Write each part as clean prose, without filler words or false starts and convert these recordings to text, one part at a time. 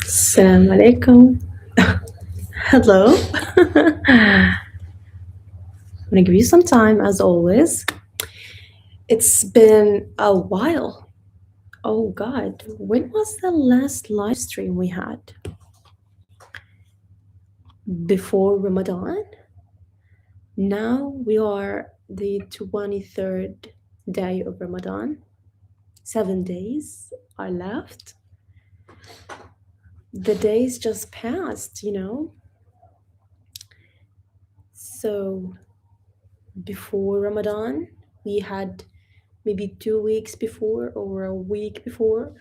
Assalamu alaikum. Hello. I'm gonna give you some time as always. It's been a while. Oh God, when was the last live stream we had? Before Ramadan? Now we are the 23rd day of Ramadan. 7 days are left. The days just passed. So before Ramadan, we had maybe 2 weeks before or a week before.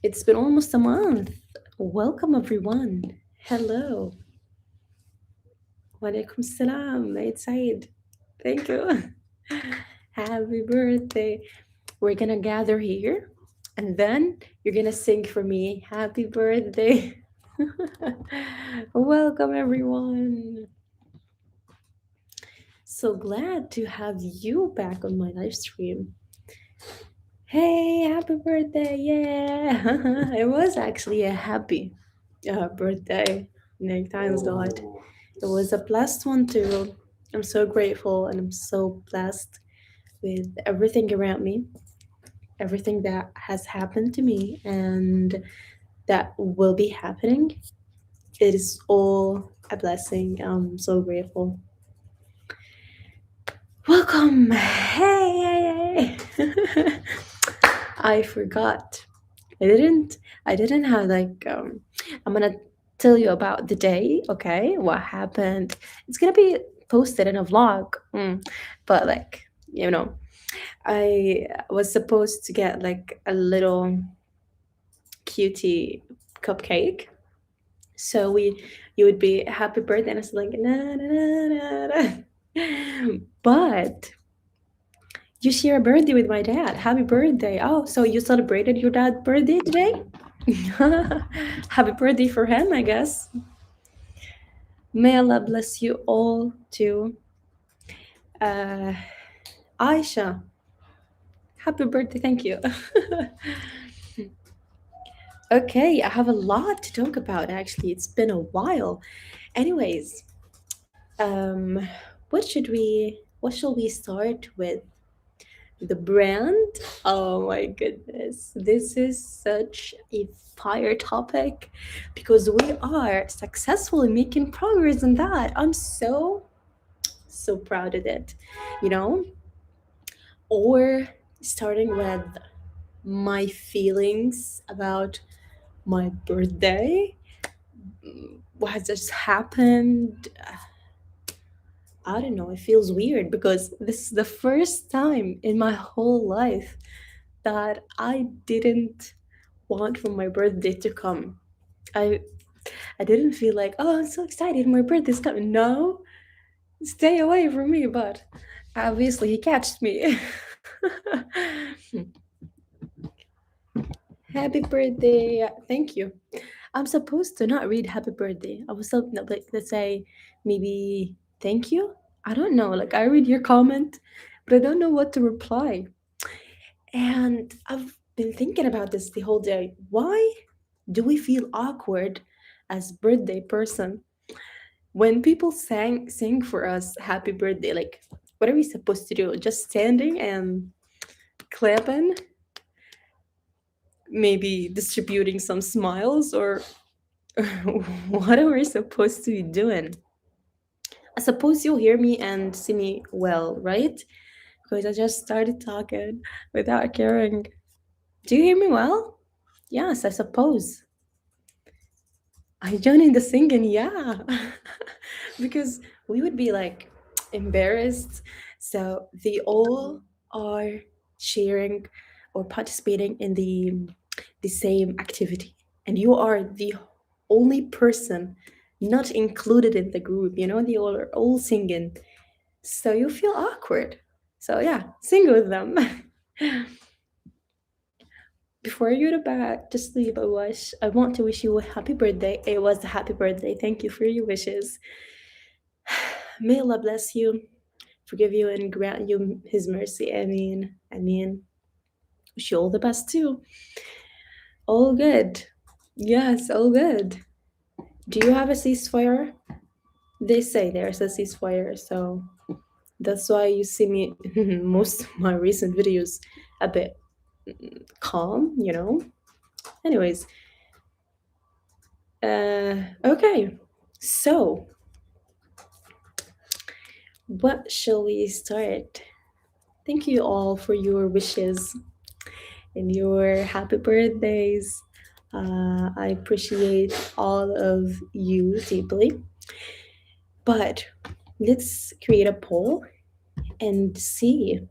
It's been almost a month. Welcome, everyone. Hello. Walaikum salam. Eid Said. Thank you. Happy birthday. We're gonna gather here and then you're gonna sing for me. Happy birthday. Welcome, everyone. So glad to have you back on my live stream. Hey, happy birthday! Yeah, it was actually a happy birthday. Thanks God. It was a blessed one too. I'm so grateful and I'm so blessed with everything around me, everything that has happened to me, and that will be happening. It is all a blessing. I'm so grateful. Welcome! Hey! I forgot. I didn't have I'm gonna tell you about the day, okay? What happened. It's gonna be posted in a vlog. But I was supposed to get like a little cutie cupcake. So you would be happy birthday and I was like na na na na na. But you share a birthday with my dad. Happy birthday. Oh, so you celebrated your dad's birthday today? Happy birthday for him, I guess. May Allah bless you all too. Uh, Aisha, happy birthday. Thank you. Okay, I have a lot to talk about actually. It's been a while. Anyways, um, what shall we start with? The brand? Oh my goodness. This is such a fire topic because we are successfully making progress in that. I'm so proud of it, you know? Or starting with my feelings about my birthday. What has just happened? I don't know. It feels weird because this is the first time in my whole life that I didn't want for my birthday to come. I I didn't feel like, oh, I'm so excited, my birthday's coming. No, stay away from me. But obviously, he catched me. Happy birthday! Thank you. I'm supposed to not read happy birthday. I was so no, like let's say maybe thank you. I don't know. Like I read your comment, but I don't know what to reply. And I've been thinking about this the whole day. Why do we feel awkward as birthday person when people sing for us happy birthday? Like, what are we supposed to do? Just standing and clapping? Maybe distributing some smiles or what are we supposed to be doing? I suppose you'll hear me and see me well, right? Because I just started talking without caring. Do you hear me well? Yes, I suppose. I joined in the singing, yeah. Because we would be like embarrassed. So they all are sharing or participating in the same activity. And you are the only person not included in the group. They all are all singing. So you feel awkward. So yeah, sing with them. Before you go to bed to sleep, I want to wish you a happy birthday. It was a happy birthday. Thank you for your wishes. May Allah bless you, forgive you, and grant you His mercy. I mean, wish you all the best too. All good. Yes, all good. Do you have a ceasefire? They say there's a ceasefire, so that's why you see me most of my recent videos a bit calm. Anyways, okay. So, what shall we start? Thank you all for your wishes and your happy birthdays. I appreciate all of you deeply. But let's create a poll and see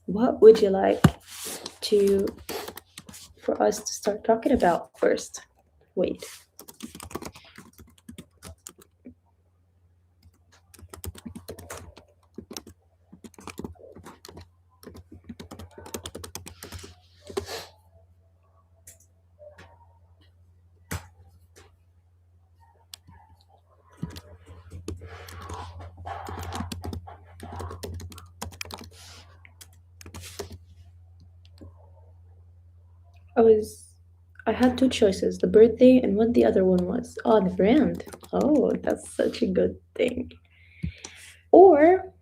what would you like to for us to start talking about first. Wait. I was I had two choices, the birthday and what the other one was. Oh, the brand. Oh, that's such a good thing. Or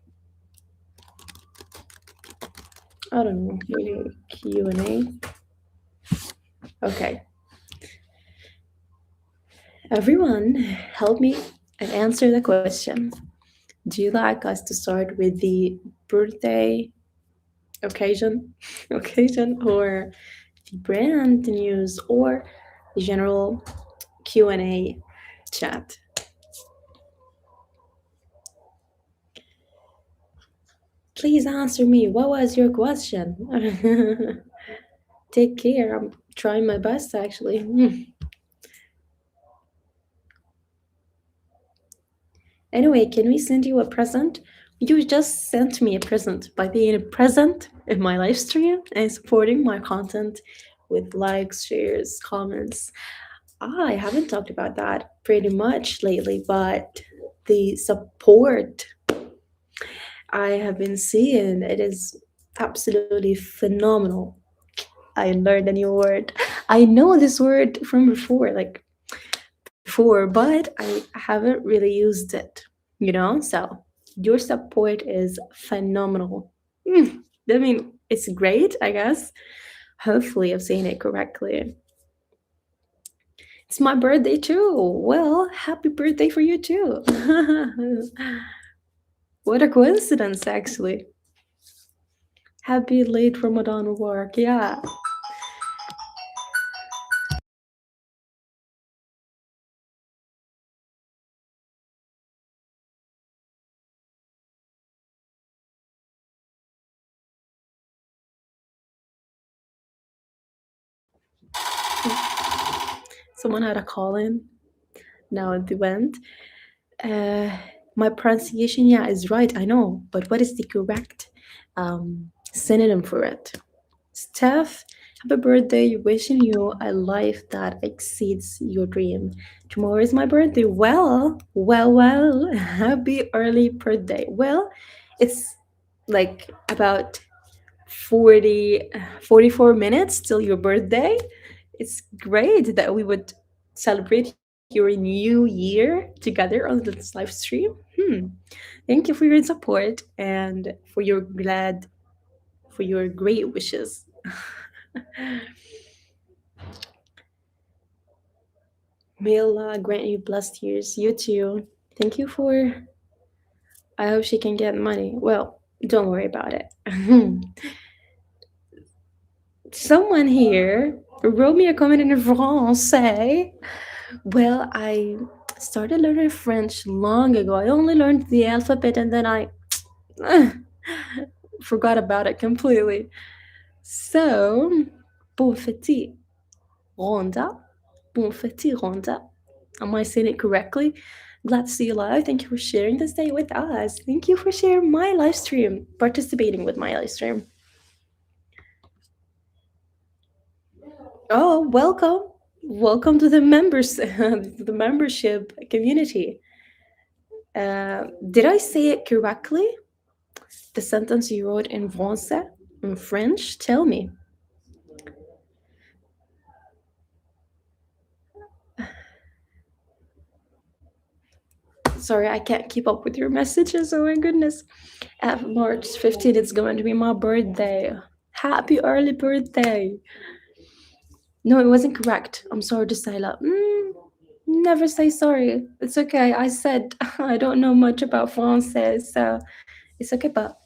I don't know, maybe Q&A. Okay. Everyone, help me and answer the question. Do you like us to start with the birthday occasion, occasion, or the brand news, or the general Q&A chat? Please answer me. What was your question? Take care. I'm trying my best actually. Anyway, can we send you a present? You just sent me a present by being present in my live stream and supporting my content with likes, shares, comments. I haven't talked about that pretty much lately, but the support I have been seeing, it is absolutely phenomenal. I learned a new word. I know this word from before, like before, but I haven't really used it. So your support is phenomenal. I mean, it's great, I guess. Hopefully, I've saying it correctly. It's my birthday too. Well, happy birthday for you too. What a coincidence, actually. Happy late Ramadan work. Yeah. Someone had a call in. Now it went. Uh, my pronunciation, yeah, is right. I know, but what is the correct synonym for it? Steph, happy birthday. Wishing you a life that exceeds your dream. Tomorrow is my birthday. Well, happy early birthday. Well, it's like about 44 minutes till your birthday. It's great that we would celebrate your new year together on this live stream. Thank you for your support and for your great wishes. May Allah grant you blessed years. You too. Thank you for. I hope she can get money. Well, don't worry about it. Someone here wrote me a comment in français. Well, I started learning French long ago. I only learned the alphabet and then I forgot about it completely. So, bon petit Randa. Bon petit Randa. Am I saying it correctly? Glad to see you live. Thank you for sharing this day with us. Thank you for sharing my live stream, participating with my live stream. Oh, welcome. Welcome to the members, the membership community. Did I say it correctly? The sentence you wrote in français, in French? Tell me. Sorry, I can't keep up with your messages. Oh my goodness. March 15th, it's going to be my birthday. Happy early birthday. No, it wasn't correct. I'm sorry to say that. Never say sorry. It's okay. I said I don't know much about Francais, so it's okay. But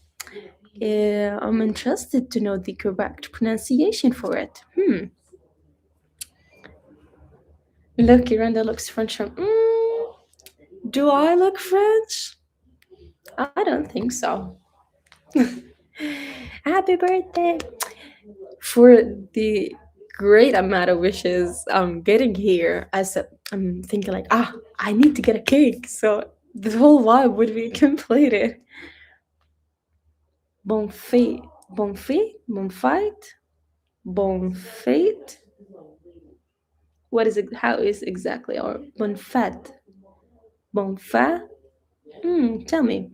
I'm interested to know the correct pronunciation for it. Look, Randa looks French. Do I look French? I don't think so. Happy birthday for the great amount of wishes I'm getting here. I'm thinking like, I need to get a cake, so the whole vibe would be completed. Bon fête, bon fête, bon fight, bon fête. What is it? How is exactly or bon fête, bon fête? Tell me.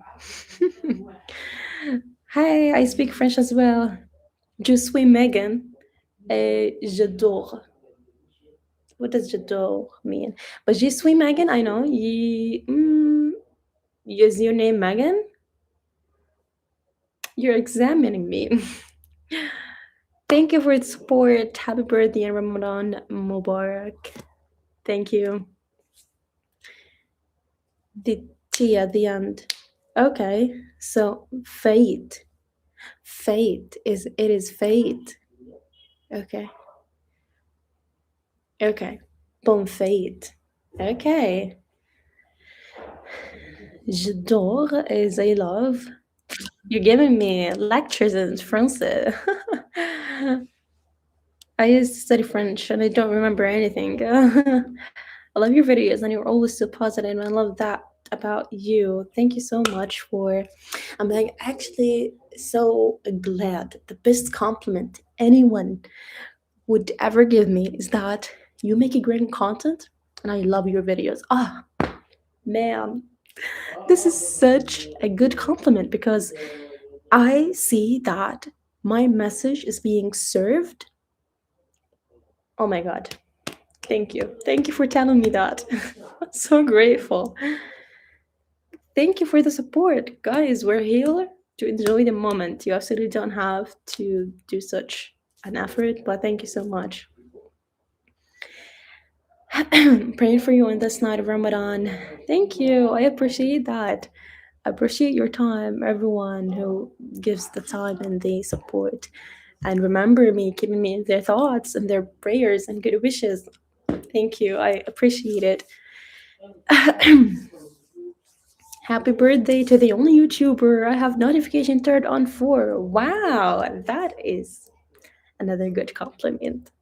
Hi, I speak French as well. Je suis Megan. Et j'adore. What does j'adore mean? But je suis Megan, I know. Is your name Megan? You're examining me. Thank you for the support. Happy birthday and Ramadan Mubarak. Thank you. The T at the end. Okay, so fate. Fate is it is fate. Okay. Okay. Bon fate. Okay. J'adore is I love. You're giving me lectures in French. I used to study French and I don't remember anything. I love your videos and you're always so positive. And I love that about you. Thank you so much for. I'm like actually so glad. The best compliment anyone would ever give me is that you make a great content and I love your videos. Man, this is such a good compliment because I see that my message is being served. Oh my god. Thank you. Thank you for telling me that. I'm so grateful. Thank you for the support. Guys, we're here to enjoy the moment. You absolutely don't have to do such an effort, but thank you so much. Praying for you on this night of Ramadan. Thank you. I appreciate that. I appreciate your time, everyone who gives the time and the support. And remember me, keeping me in their thoughts and their prayers and good wishes. Thank you. I appreciate it. Happy birthday to the only YouTuber I have notification turned on for. Wow, that is another good compliment.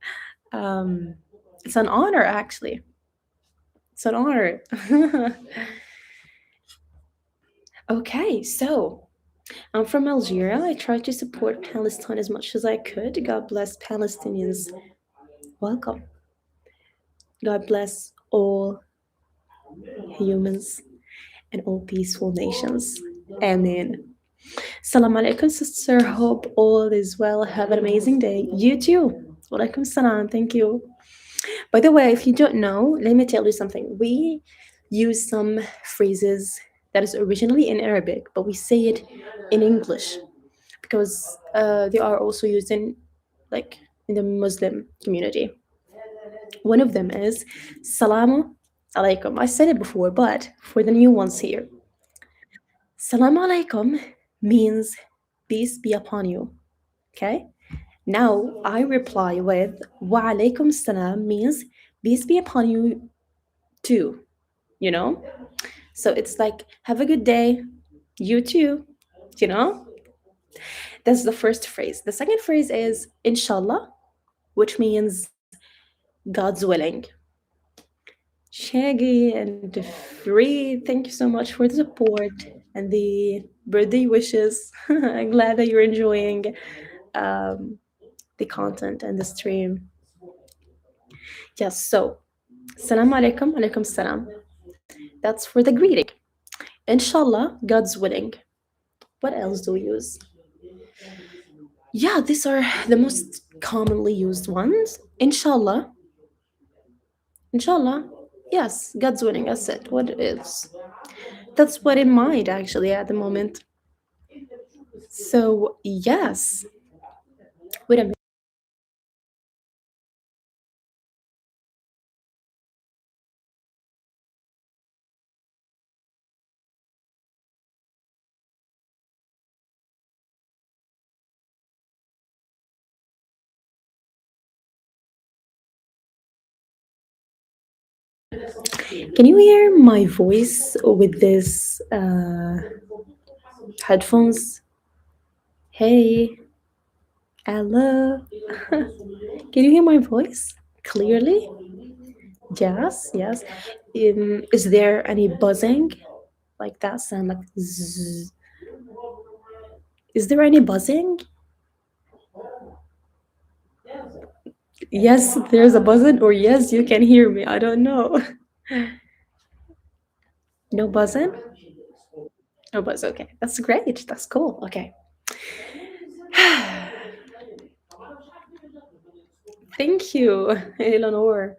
It's an honor, actually. It's an honor. Okay, so I'm from Algeria. I try to support Palestine as much as I could. God bless Palestinians. Welcome. God bless all humans and all peaceful nations. Amen. Salam alaikum, sister. Hope all is well. Have an amazing day. You too. Walaikum salam. Thank you. By the way, if you don't know, let me tell you something. We use some phrases that is originally in Arabic, but we say it in English because they are also used in, like, in the Muslim community. One of them is Salamu alaikum. I said it before, but for the new ones here, Salamu alaikum means peace be upon you. Okay? Now I reply with Wa alaikum salam means peace be upon you too. You know? So it's like, have a good day. You too. You know? That's the first phrase. The second phrase is Inshallah, which means God's willing. Shaggy and Free, thank you so much for the support and the birthday wishes. I'm glad that you're enjoying um, the content and the stream. Yes, so Salam alaikum, alaikum salam. That's for the greeting. Inshallah, God's willing. What else do we use? Yeah, these are the most commonly used ones. Inshallah. Inshallah. Yes, God's willing. That's it. What it is. That's what in mind actually at the moment. So yes, wait a minute. Can you hear my voice with this headphones? Hey, hello. Can you hear my voice clearly? Yes, yes. Is there any buzzing? Like that sound like zzz. Is there any buzzing? Yes, there's a buzzing, or yes, you can hear me. I don't know. No buzzing? No buzz. Okay, that's great. That's cool. Okay. Thank you, Eleanor.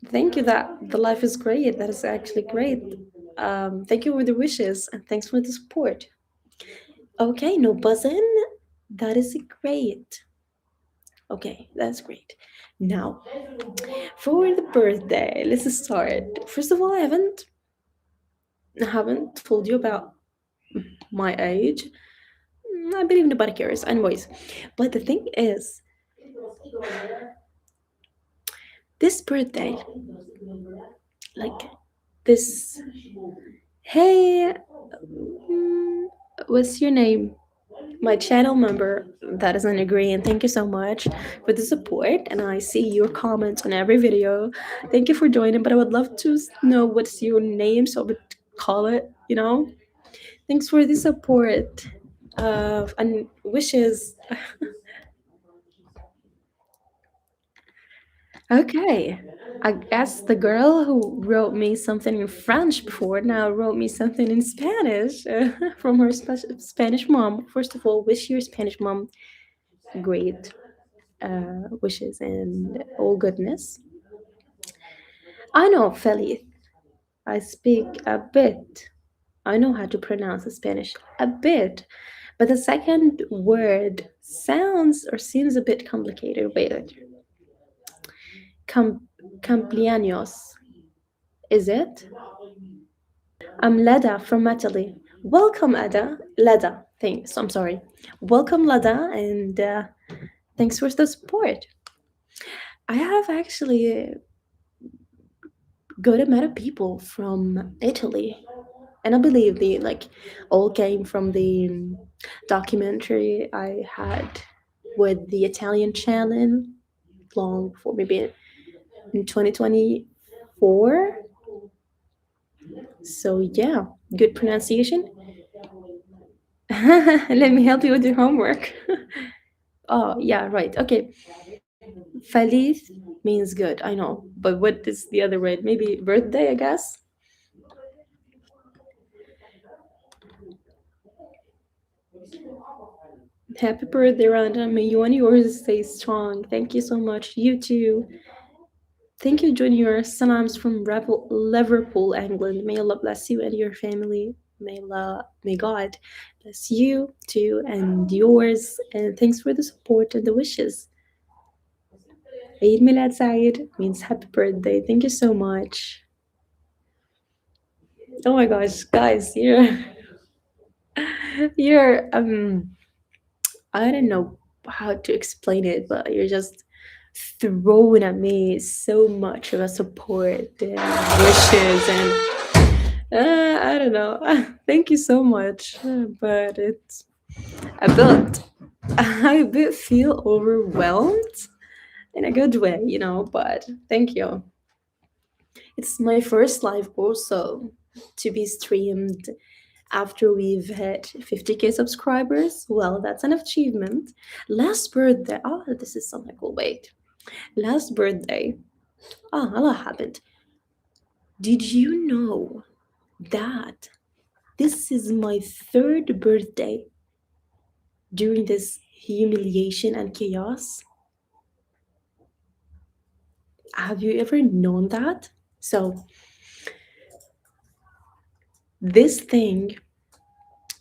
Thank you. That the life is great. That is actually great. Thank you for the wishes and thanks for the support. Okay, no buzzing. That is great. Okay, that's great. Now, for the birthday, let's start. First of all, I haven't told you about my age. I believe nobody cares, anyways. But the thing is, this birthday, like this. Hey, what's your name? My channel member that is an agree, and thank you so much for the support. And I see your comments on every video. Thank you for joining. But I would love to know what's your name, so I would call it. Thanks for the support and wishes. Okay. I guess the girl who wrote me something in French before now wrote me something in Spanish from her Spanish mom. First of all, wish your Spanish mom great wishes and all goodness. I know Feliz. I speak a bit. I know how to pronounce Spanish a bit, but the second word sounds or seems a bit complicated. Wait, Com- cumpleaños. Is it? I'm Leda from Italy. Welcome, Ada. Leda. Thanks. I'm sorry. Welcome, Leda, and thanks for the support. I have actually good amount of people from Italy, and I believe they all came from the documentary I had with the Italian channel long before, maybe in 2024. So yeah, good pronunciation. Let me help you with your homework. Oh, yeah, right. Okay. Feliz means good, I know. But what is the other word? Maybe birthday, I guess? Happy birthday, Randa. May you and yours stay strong. Thank you so much. You too. Thank you, Junior. Salams from Liverpool, England. May Allah bless you and your family. May God bless you too and yours. And thanks for the support and the wishes. Eid Milad Saeed means happy birthday. Thank you so much. Oh my gosh, guys, you're I don't know how to explain it, but you're just throwing at me so much of a support and wishes and I don't know. Thank you so much, but it's a bit I a bit feel overwhelmed in a good way, but thank you. It's my first live also to be streamed after we've hit 50K subscribers. Well, that's an achievement. Last birthday, oh, this is something cool. Wait, last birthday, a lot happened. Did you know that this is my third birthday during this humiliation and chaos? Have you ever known that? So, This thing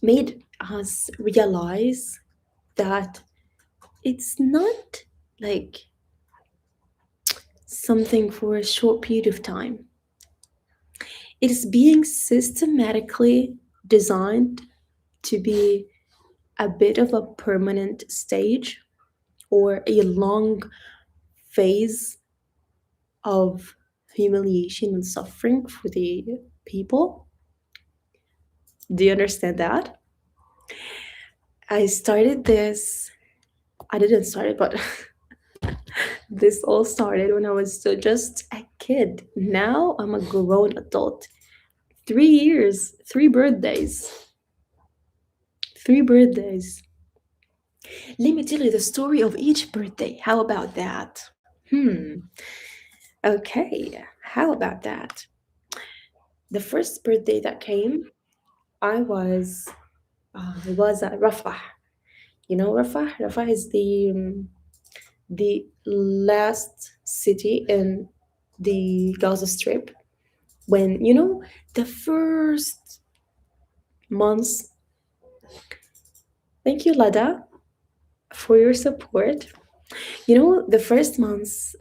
made us realize that it's not like something for a short period of time. It is being systematically designed to be a bit of a permanent stage or a long phase of humiliation and suffering for the people. Do you understand that? I started this, I didn't start it, but this all started when I was still just a kid. Now I'm a grown adult. 3 years, three birthdays, three birthdays. Let me tell you the story of each birthday. How about that? Okay, how about that? The first birthday that came, I was, it was at Rafah. You know Rafah? Rafah is the last city in the Gaza Strip. When, the first months, thank you, Lada, for your support. The first months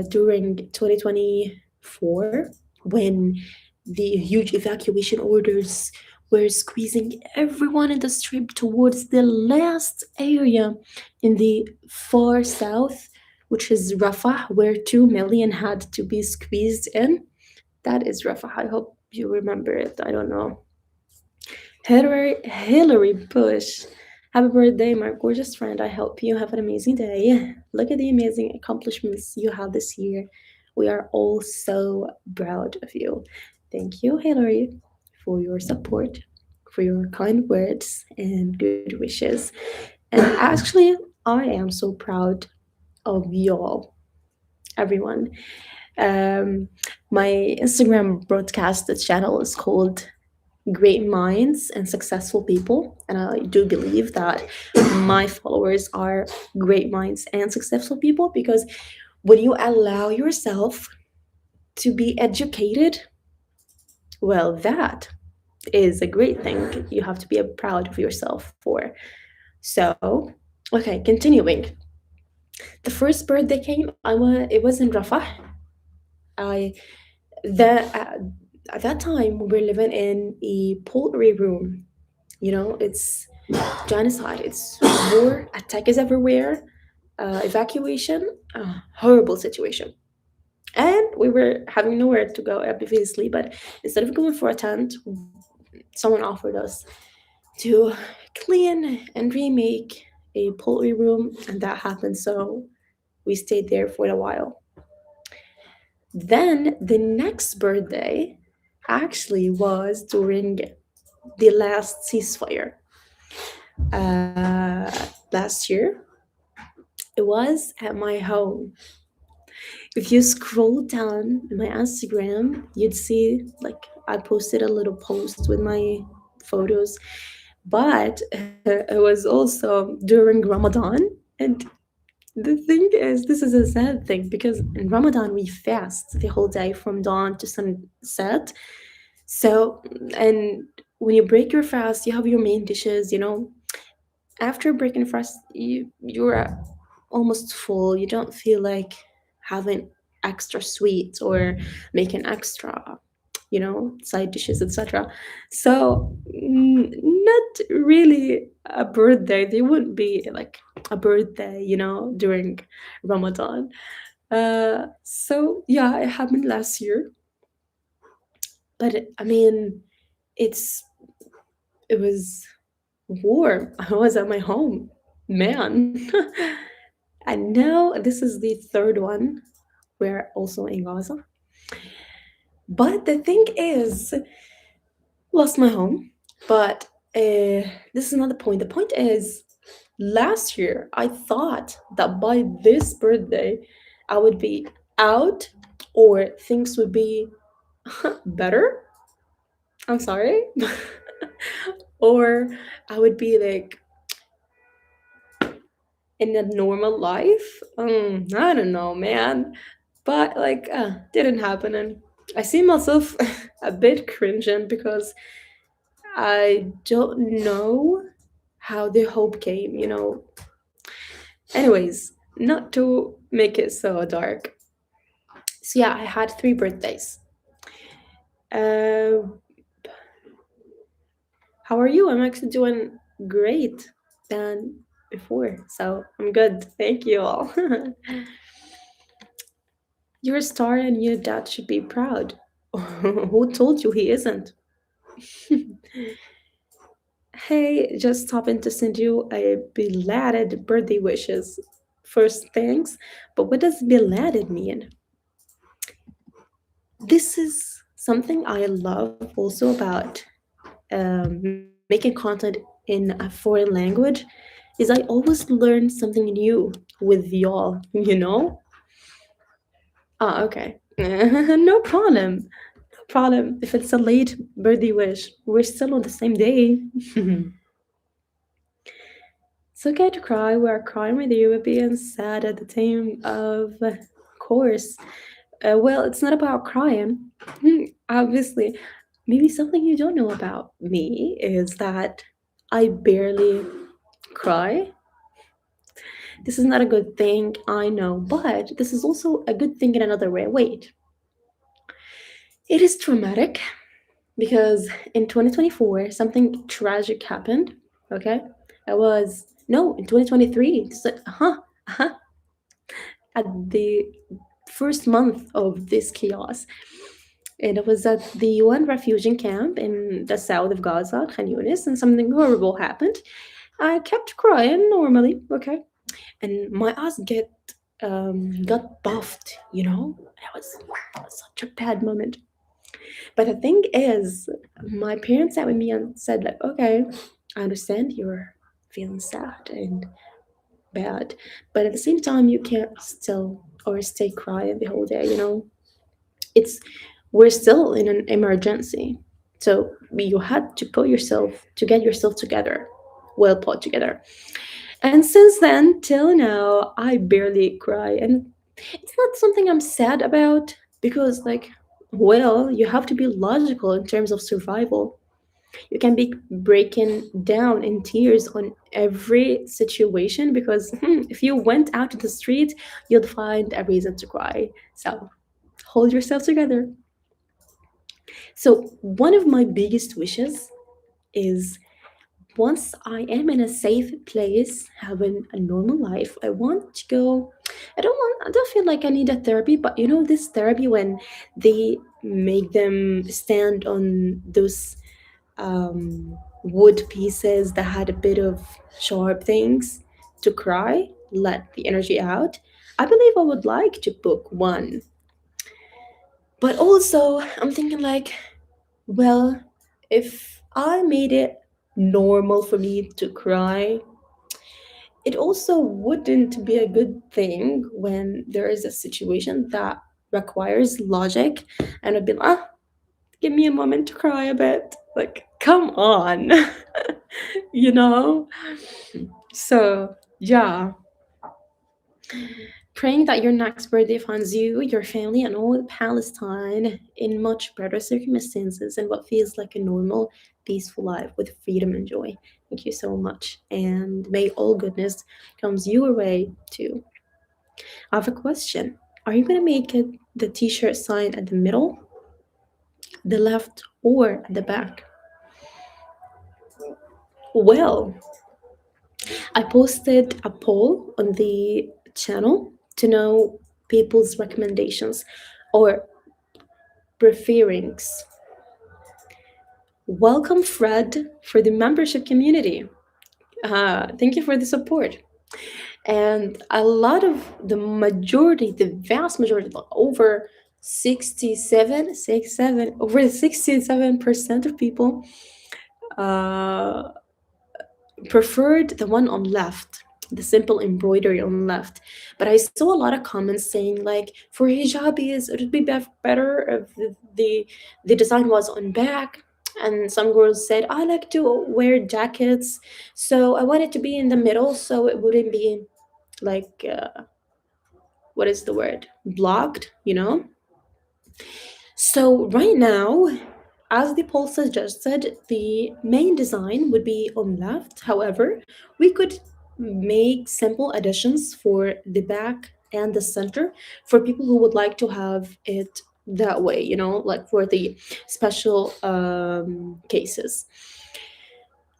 during 2024, when the huge evacuation orders were squeezing everyone in the strip towards the last area in the far south, which is Rafah, where 2 million had to be squeezed in. That is Rafah. I hope you remember it. I don't know. Hillary Bush. Happy birthday, my gorgeous friend. I hope you have an amazing day. Look at the amazing accomplishments you have this year. We are all so proud of you. Thank you, Hillary, for your support, for your kind words and good wishes. And actually, I am so proud of y'all, everyone. Um, my Instagram broadcast channel is called Great Minds and Successful People. And I do believe that my followers are great minds and successful people because when you allow yourself to be educated, well, that is a great thing. You have to be proud of yourself for. So, okay, continuing. The first birthday came. It was in Rafah. I that At that time we were living in a poultry room. It's genocide. It's war. Attack is everywhere. Evacuation. Horrible situation. And we were having nowhere to go, obviously. But instead of going for a tent, someone offered us to clean and remake a poultry room, and that happened. So we stayed there for a while. Then the next birthday actually was during the last ceasefire last year. It was at my home. If you scroll down my Instagram, you'd see like I posted a little post with my photos, but it was also during Ramadan. And the thing is, this is a sad thing because in Ramadan we fast the whole day from dawn to sunset. So, and when you break your fast, you have your main dishes. After breaking fast, you're almost full. You don't feel like having extra sweets or making extra, side dishes, etc. So, not really a birthday. There wouldn't be like a birthday, during Ramadan. So yeah, it happened last year, but I mean, it's it was warm. I was at my home, man. And now this is the third one. We're also in Gaza. But the thing is, lost my home. But this is not the point. The point is, last year I thought that by this birthday I would be out or things would be better. I'm sorry. Or I would be like in a normal life. I don't know, man. But didn't happen. And I see myself a bit cringing because I don't know how the hope came. Anyways, not to make it so dark. So yeah, I had three birthdays. Uh, how are you? I'm actually doing great than before, so I'm good. Thank you all. You're a star, and your dad should be proud. Who told you he isn't? Hey, just stopping to send you a belated birthday wishes. First, thanks, but what does belated mean? This is something I love also about making content in a foreign language is I always learn something new with y'all. Ah, okay. No problem. No problem. If it's a late birthday wish, we're still on the same day. It's okay to cry. We're crying with you, but being sad at the time of course. Well, it's not about crying. Obviously, maybe something you don't know about me is that I barely cry. This is not a good thing, I know, but this is also a good thing in another way. Wait, it is traumatic because in 2024 something tragic happened. Okay, I was no in 2023. Uh-huh, at the first month of this chaos. And it was at the UN refugee camp in the south of Gaza, Khan Yunis, and something horrible happened. I kept crying normally, okay, and my eyes got buffed. It was such a bad moment. But the thing is, my parents sat with me and said, like, okay, I understand you're feeling sad and bad, but at the same time, you can't still or stay crying the whole day. It's we're still in an emergency, so you had to put yourself to get yourself together, well put together. And since then till now, I barely cry, and it's not something I'm sad about because, like, well, you have to be logical in terms of survival. You can be breaking down in tears on every situation because if you went out to the street, you'd find a reason to cry. So hold yourself together. So, one of my biggest wishes is once I am in a safe place, having a normal life, I want to go. I don't feel like I need a therapy, but this therapy when they make them stand on those wood pieces that had a bit of sharp things to cry, let the energy out. I believe I would like to book one. But also, I'm thinking like, well, if I made it normal for me to cry, it also wouldn't be a good thing when there is a situation that requires logic and I'd be like, give me a moment to cry a bit. Like, come on. you know? So, yeah. Praying that your next birthday finds you, your family, and all of Palestine in much better circumstances and what feels like a normal, peaceful life with freedom and joy. Thank you so much. And may all goodness comes your way too. I have a question. Are you gonna make it the t-shirt sign at the middle, the left, or at the back? Well, I posted a poll on the channel to know people's recommendations or preferings. Welcome, Fred, for the membership community. Thank you for the support. And a lot of the vast majority, like over 67% of people uh, preferred the one on left, the simple embroidery on left. But I saw a lot of comments saying like, for hijabis, it would be better if the design was on back. And some girls said, I like to wear jackets, so I want it to be in the middle so it wouldn't be like, what is the word? Blocked. So right now, as the poll suggested, the main design would be on left. However, we could make simple additions for the back and the center for people who would like to have it that way, like for the special cases.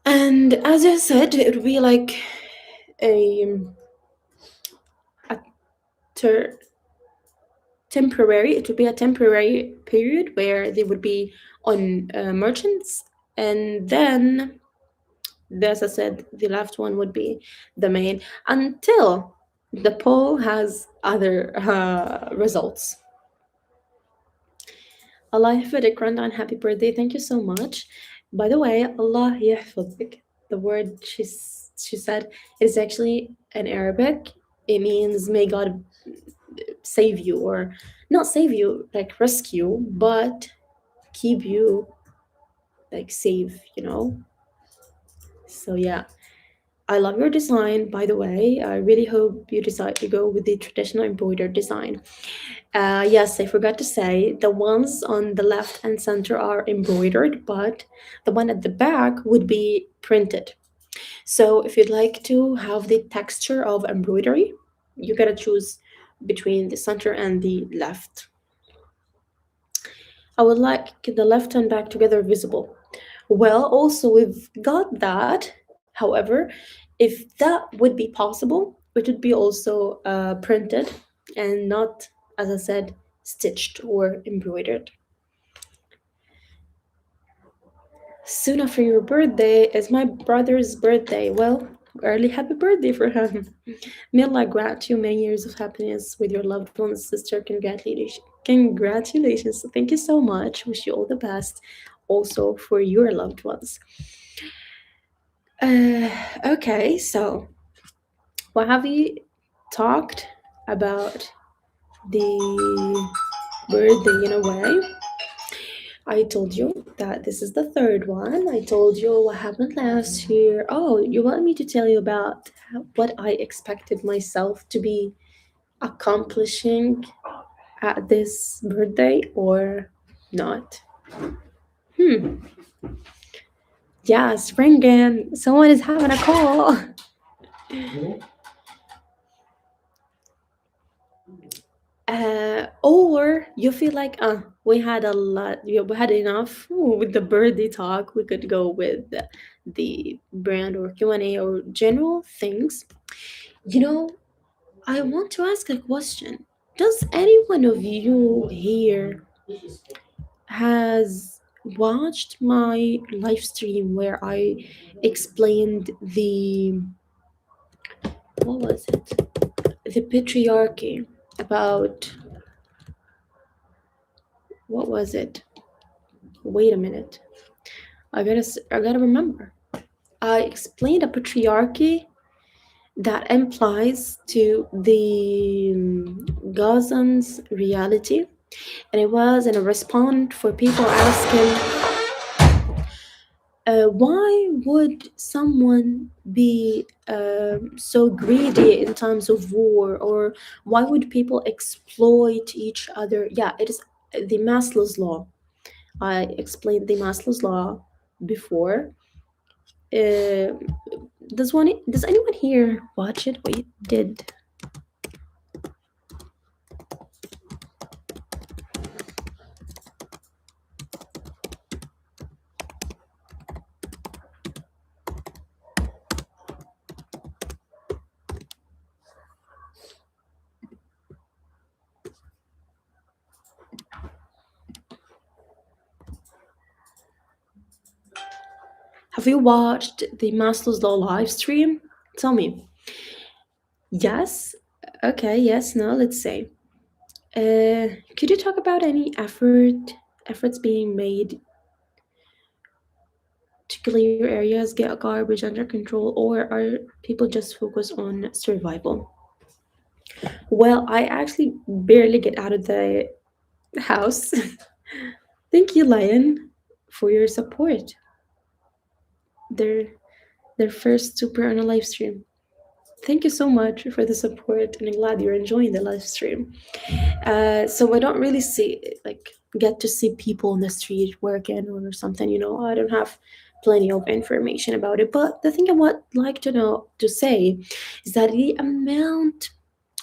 And as I said, it would be like a, a ter- temporary, it would be a temporary period where they would be on merchants, and then, as I said, the last one would be the main until the poll has other results. Allah يحفظك Randa, and happy birthday. Thank you so much. By the way, Allah يحفظك, the word she said is actually in Arabic. It means may God save you, or not save you, like rescue, but keep you like safe. So yeah, I love your design, by the way. I really hope you decide to go with the traditional embroidered design. Yes, I forgot to say the ones on the left and center are embroidered, but the one at the back would be printed. So if you'd like to have the texture of embroidery, you gotta choose between the center and the left. I would like the left and back together visible. Well, also we've got that. However, if that would be possible, it would be also printed and not, as I said, stitched or embroidered. Soon after your birthday is my brother's birthday. Well, early happy birthday for him. May Allah grant you many years of happiness with your loved ones, sister. Congratulations. Congratulations. Thank you so much. Wish you all the best also for your loved ones. Okay, so what have we talked about the birthday in a way? I told you that this is the third one. I told you what happened last year. Oh, you want me to tell you about what I expected myself to be accomplishing at this birthday or not? Hmm. Yes, ringing. Someone is having a call. Or you feel like, we had a lot, we had enough. Ooh, with the birthday talk. We could go with the brand or Q&A or general things. You know, I want to ask a question. Does any one of you here has watched my live stream where I explained what was it? The patriarchy, about, what was it? Wait a minute. I gotta remember. I explained a patriarchy that implies to the Gazans reality, and it was in a response for people asking, why would someone be so greedy in times of war, or why would people exploit each other? Yeah, it is the Maslow's law. I explained the Maslow's law before. Uh, does anyone here watch it? Wait, did have you watched the Maslow's law live stream? Tell me. Yes. Okay. Yes. No. Let's say. Could you talk about any efforts being made to clear areas, get garbage under control, or are people just focused on survival? Well, I actually barely get out of the house. Thank you, Lion, for your support. Their their first super on a live stream. Thank you so much for the support, and I'm glad you're enjoying the live stream. So I don't really see like get to see people on the street working or something. I don't have plenty of information about it. But the thing I would like to say is that the amount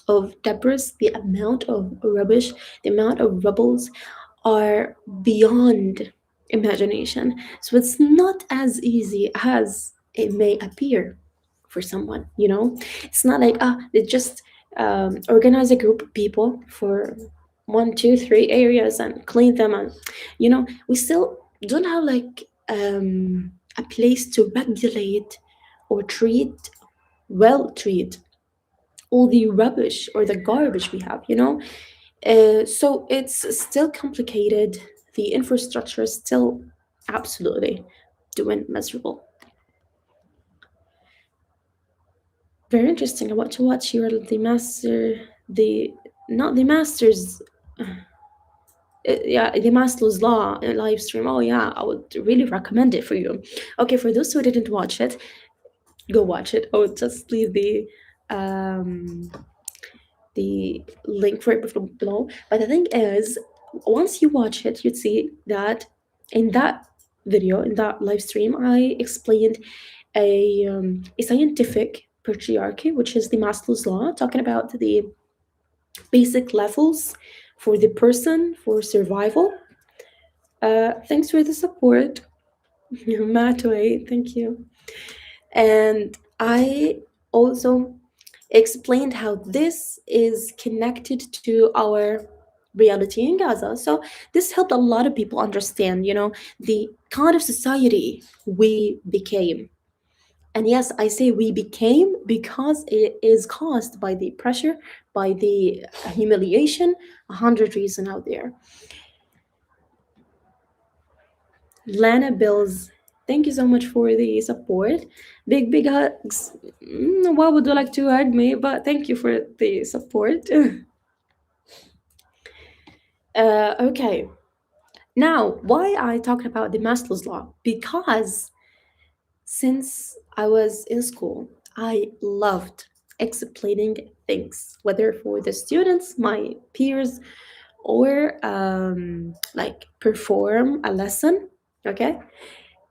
of debris, the amount of rubbish, the amount of rubbles are beyond imagination. So it's not as easy as it may appear for someone. It's not like, they just organize a group of people for one, two, three areas and clean them. And, we still don't have like a place to regulate or treat all the rubbish or the garbage we have. So it's still complicated. The infrastructure is still absolutely doing miserable. Very interesting. I want to watch your the master the not the masters yeah, the Maslow's Law live stream. Oh yeah, I would really recommend it for you. Okay, for those who didn't watch it, go watch it. I would just leave um the link for it below. But the thing is, once you watch it, you'd see that in that video, in that live stream, I explained a scientific patriarchy, which is the Maslow's law, talking about the basic levels for the person for survival. Thanks for the support, Matway. Thank you. And I also explained how this is connected to our reality in Gaza. So this helped a lot of people understand, the kind of society we became. And yes, I say we became because it is caused by the pressure, by the humiliation, 100 reasons out there. Lana Bills, thank you so much for the support. Big, big hugs. Why would you like to hug me? But thank you for the support. Okay. Now, why I talked about the Maslow's law? Because since I was in school, I loved explaining things, whether for the students, my peers, or like perform a lesson. Okay.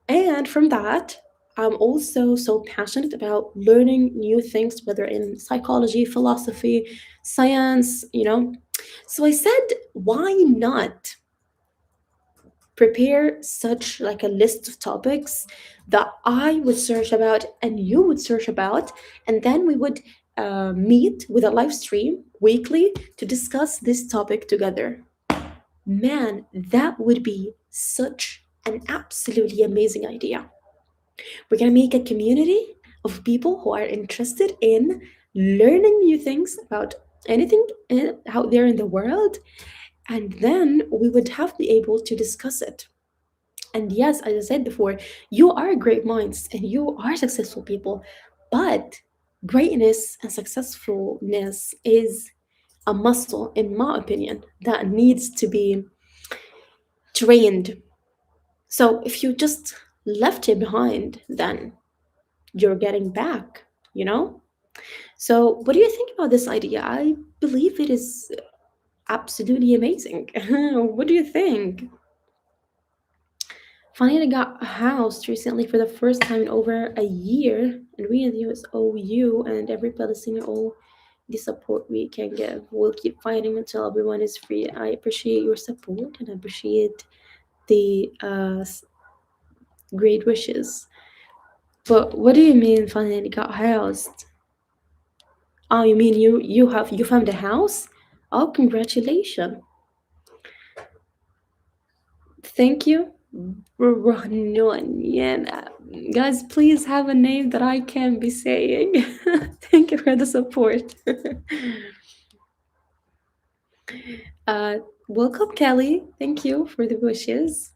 And from that, I'm also so passionate about learning new things, whether in psychology, philosophy, science. So I said, why not prepare such like a list of topics that I would search about and you would search about, and then we would meet with a live stream weekly to discuss this topic together. Man, that would be such an absolutely amazing idea. We're going to make a community of people who are interested in learning new things about anything out there in the world, and then we would have to be able to discuss it. And yes, as I said before, you are great minds and you are successful people, but greatness and successfulness is a muscle, in my opinion, that needs to be trained. So if you just left it behind, then you're getting back, you know? So, what do you think about this idea? I believe it is absolutely amazing. What do you think? Finally got housed recently for the first time in over a year, and we in the US owe you and every Palestinian all the support we can give. We'll keep fighting until everyone is free. I appreciate your support and I appreciate the great wishes. But what do you mean finally got housed? Oh, you mean you found a house? Oh, congratulations. Thank you. Yeah. Guys, please have a name that I can be saying. Thank you for the support. uh, welcome, Kelly. Thank you for the wishes.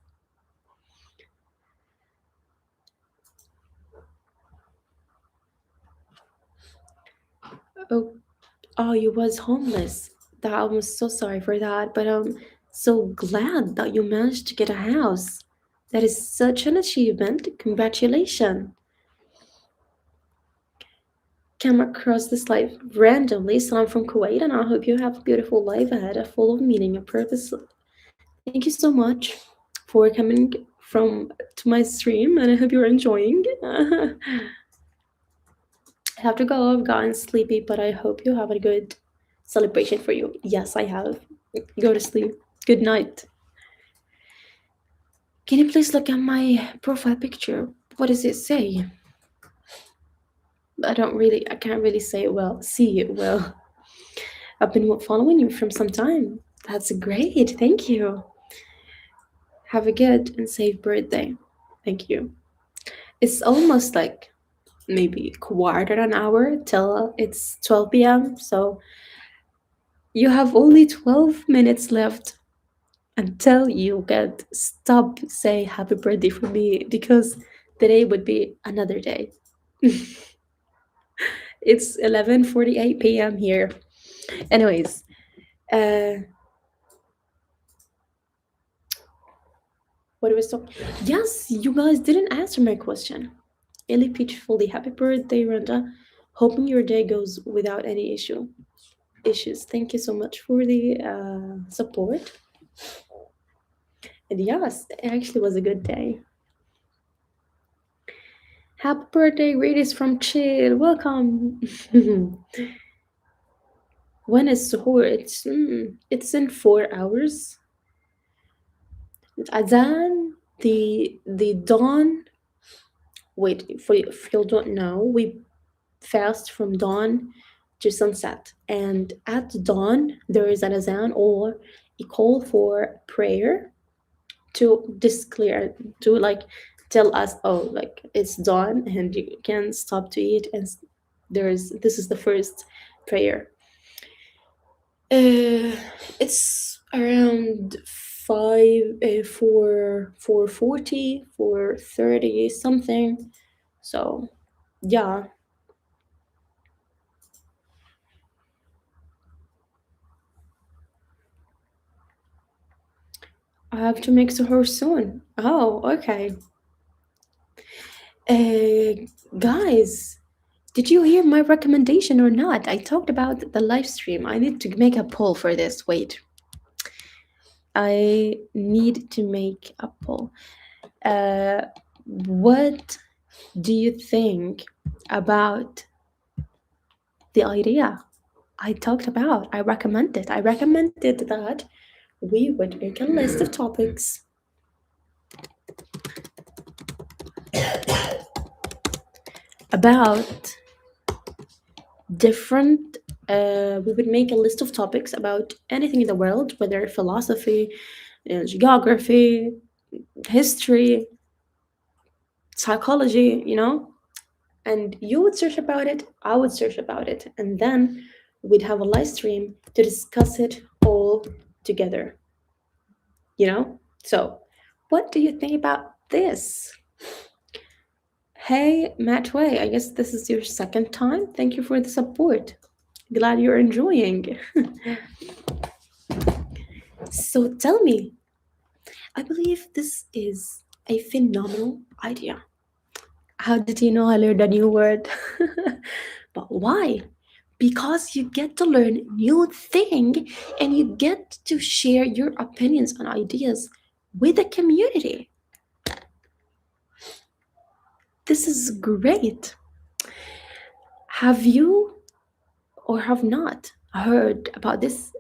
Oh, oh, you was homeless. That I'm so sorry for that, but I'm so glad that you managed to get a house. That is such an achievement. Congratulations. Came across this life randomly, so I'm from Kuwait, and I hope you have a beautiful life ahead, full of meaning and purpose. Thank you so much for coming from to my stream, and I hope you're enjoying. I have to go. I've gotten sleepy, but I hope you have a good celebration for you. Yes, I have. Go to sleep. Good night. Can you please look at my profile picture? What does it say? I can't really say it well. See it well. I've been following you from some time. That's great. Thank you. Have a good and safe birthday. Thank you. It's almost like maybe quarter an hour till it's 12 p.m. So you have only 12 minutes left until you get stop say happy birthday for me because today would be another day. It's 11:48 p.m. here. Anyways, uh what was talking? Yes, you guys didn't answer my question. Illy Peachfully, happy birthday, Randa. Hoping your day goes without any issues. Thank you so much for the support. And yes, it actually was a good day. Happy birthday, greetings from Chill. Welcome. When is suhoor? It's in 4 hours. Adhan, the dawn. Wait, for if you don't know, we fast from dawn to sunset, and at dawn there is an azan or a call for prayer to declare to like tell us, oh, like it's dawn and you can stop to eat, and there's this is the first prayer. uh it's around 4:40, 4:30 something. So yeah, I have to make suhoor soon. Oh, okay. uh Guys, did you hear my recommendation or not? I talked about the live stream. I need to make a poll for this. Wait, I need to make a poll. Uh, what do you think about the idea I talked about? I recommended. I recommended that we would make a list of topics about different. We would make a list of topics about anything in the world, whether philosophy, geography, history, psychology, and you would search about it, I would search about it, and then we'd have a live stream to discuss it all together, you know? So, what do you think about this? Hey, Matt Way, I guess this is your second time. Thank you for the support. Glad you're enjoying. So, tell me, I believe this is a phenomenal idea. How did you know I learned a new word? But why? Because you get to learn new thing and you get to share your opinions and ideas with the community. This is great. Have you or have not heard about this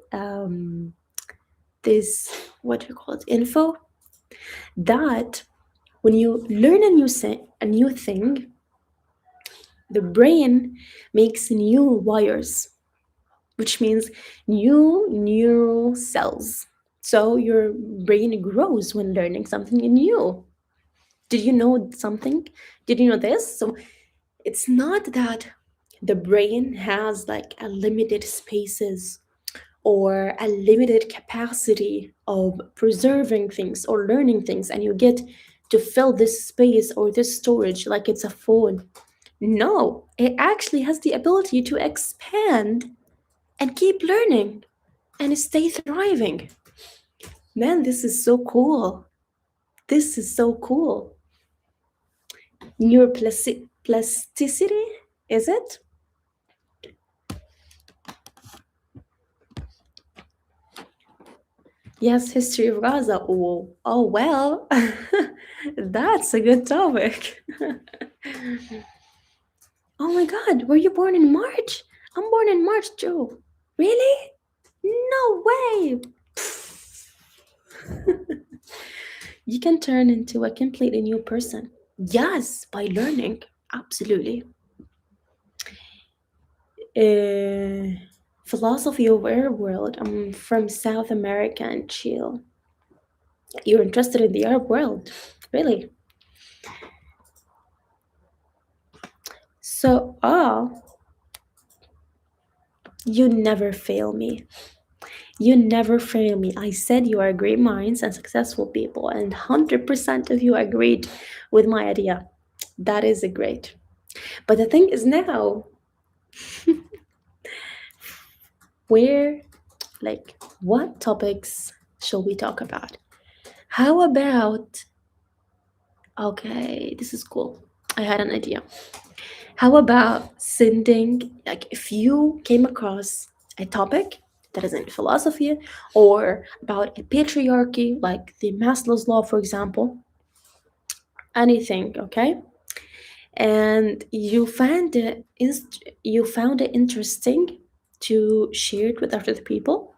what do you call it, info, that when you learn a new thing, the brain makes new wires, which means new neural cells. So your brain grows when learning something new. Did you know something? Did you know this? So it's not that the brain has like a limited spaces or a limited capacity of preserving things or learning things, and you get to fill this space or this storage like it's a phone. No, it actually has the ability to expand and keep learning and stay thriving. Man, this is so cool. This is so cool. Neuroplasticity, is it? Yes, history of Gaza. Oh well, that's a good topic. Oh my God, were you born in March? I'm born in March, Joe. Really? No way. You can turn into a completely new person. Yes, by learning. Absolutely. Uh, Philosophy of Arab world. I'm from South America and chill. You're interested in the Arab world, really? So, you never fail me. You never fail me. I said you are great minds and successful people, and 100% of you agreed with my idea. That is a great. But the thing is now, where, like, what topics shall we talk about? How about, okay, this is cool. I had an idea. How about sending, like, if you came across a topic that is in philosophy or about a patriarchy, like the Maslow's law, for example, anything, okay? And you found it interesting to share it with other people,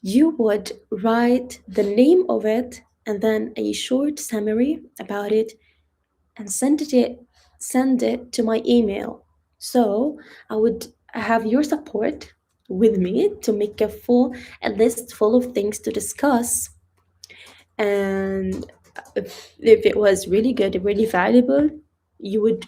you would write the name of it and then a short summary about it and send it to my email. So I would have your support with me to make a list full of things to discuss. And if it was really good, really valuable, you would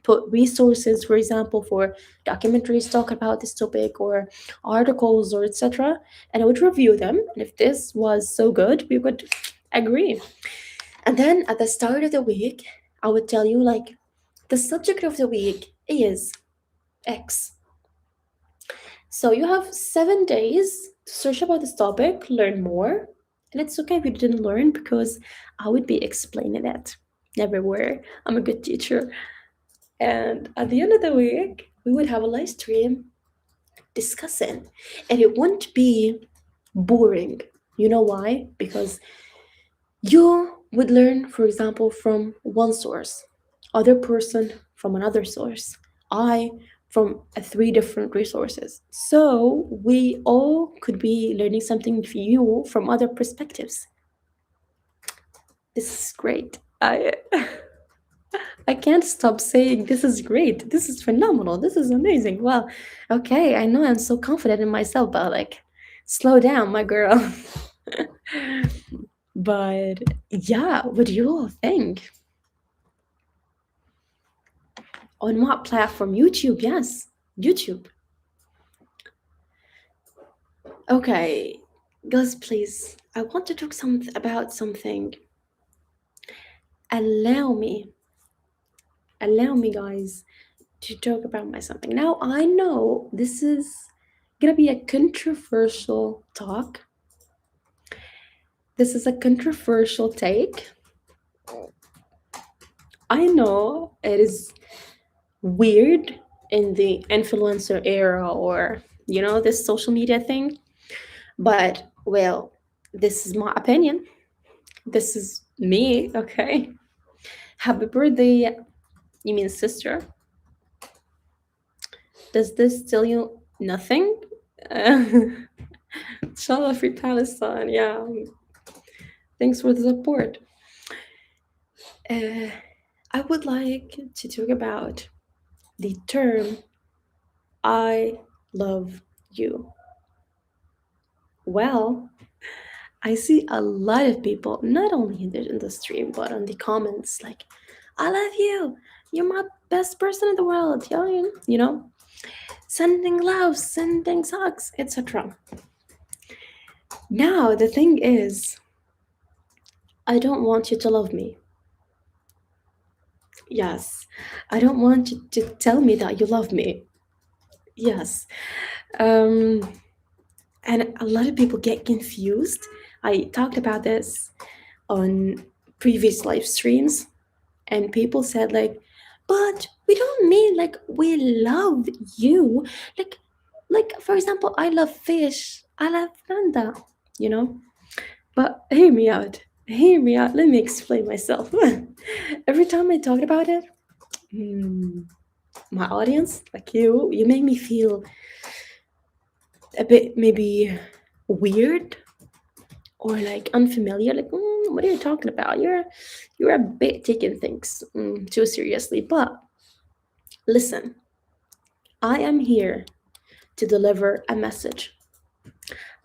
put resources, for example, for documentaries talk about this topic or articles or etc. And I would review them. And if this was so good, we would agree. And then at the start of the week, I would tell you like the subject of the week is X. So you have 7 days to search about this topic, learn more, and it's okay if you didn't learn because I would be explaining it everywhere. I'm a good teacher. And at the end of the week, we would have a live stream discussing, and it won't be boring. You know why? Because you would learn, for example, from one source, other person from another source, I from three different resources. So we all could be learning something new from other perspectives. This is great. I can't stop saying this is great. This is phenomenal. This is amazing. Well, okay, I know I'm so confident in myself, but like, slow down, my girl. But yeah, what do you all think? On what platform? YouTube, yes. YouTube. Okay, guys, please. I want to talk about something. Allow me, allow me, guys, to talk about my something. Now, I know this is gonna be a controversial talk. This is a controversial take. I know it is weird in the influencer era or, this social media thing, but well, this is my opinion. This is me, okay? Happy birthday, you mean sister? Does this tell you nothing? Uh, Inshallah, free Palestine, yeah. Thanks for the support. Uh, I would like to talk about the term I love you. Well, I see a lot of people, not only in the stream, but on the comments, like, I love you. You're my best person in the world. Sending loves, sending hugs, etc. Now, the thing is, I don't want you to love me. Yes. I don't want you to tell me that you love me. Yes. Um, and a lot of people get confused. I talked about this on previous live streams, and people said, like, but we don't mean like we love you. Like, for example, I love fish. I love Randa, you know? But hear me out. Hear me out. Let me explain myself. Every time I talk about it, mm, my audience, like you make me feel a bit maybe weird or like unfamiliar. Like, what are you talking about? You're a bit taking things too seriously. But listen, I am here to deliver a message.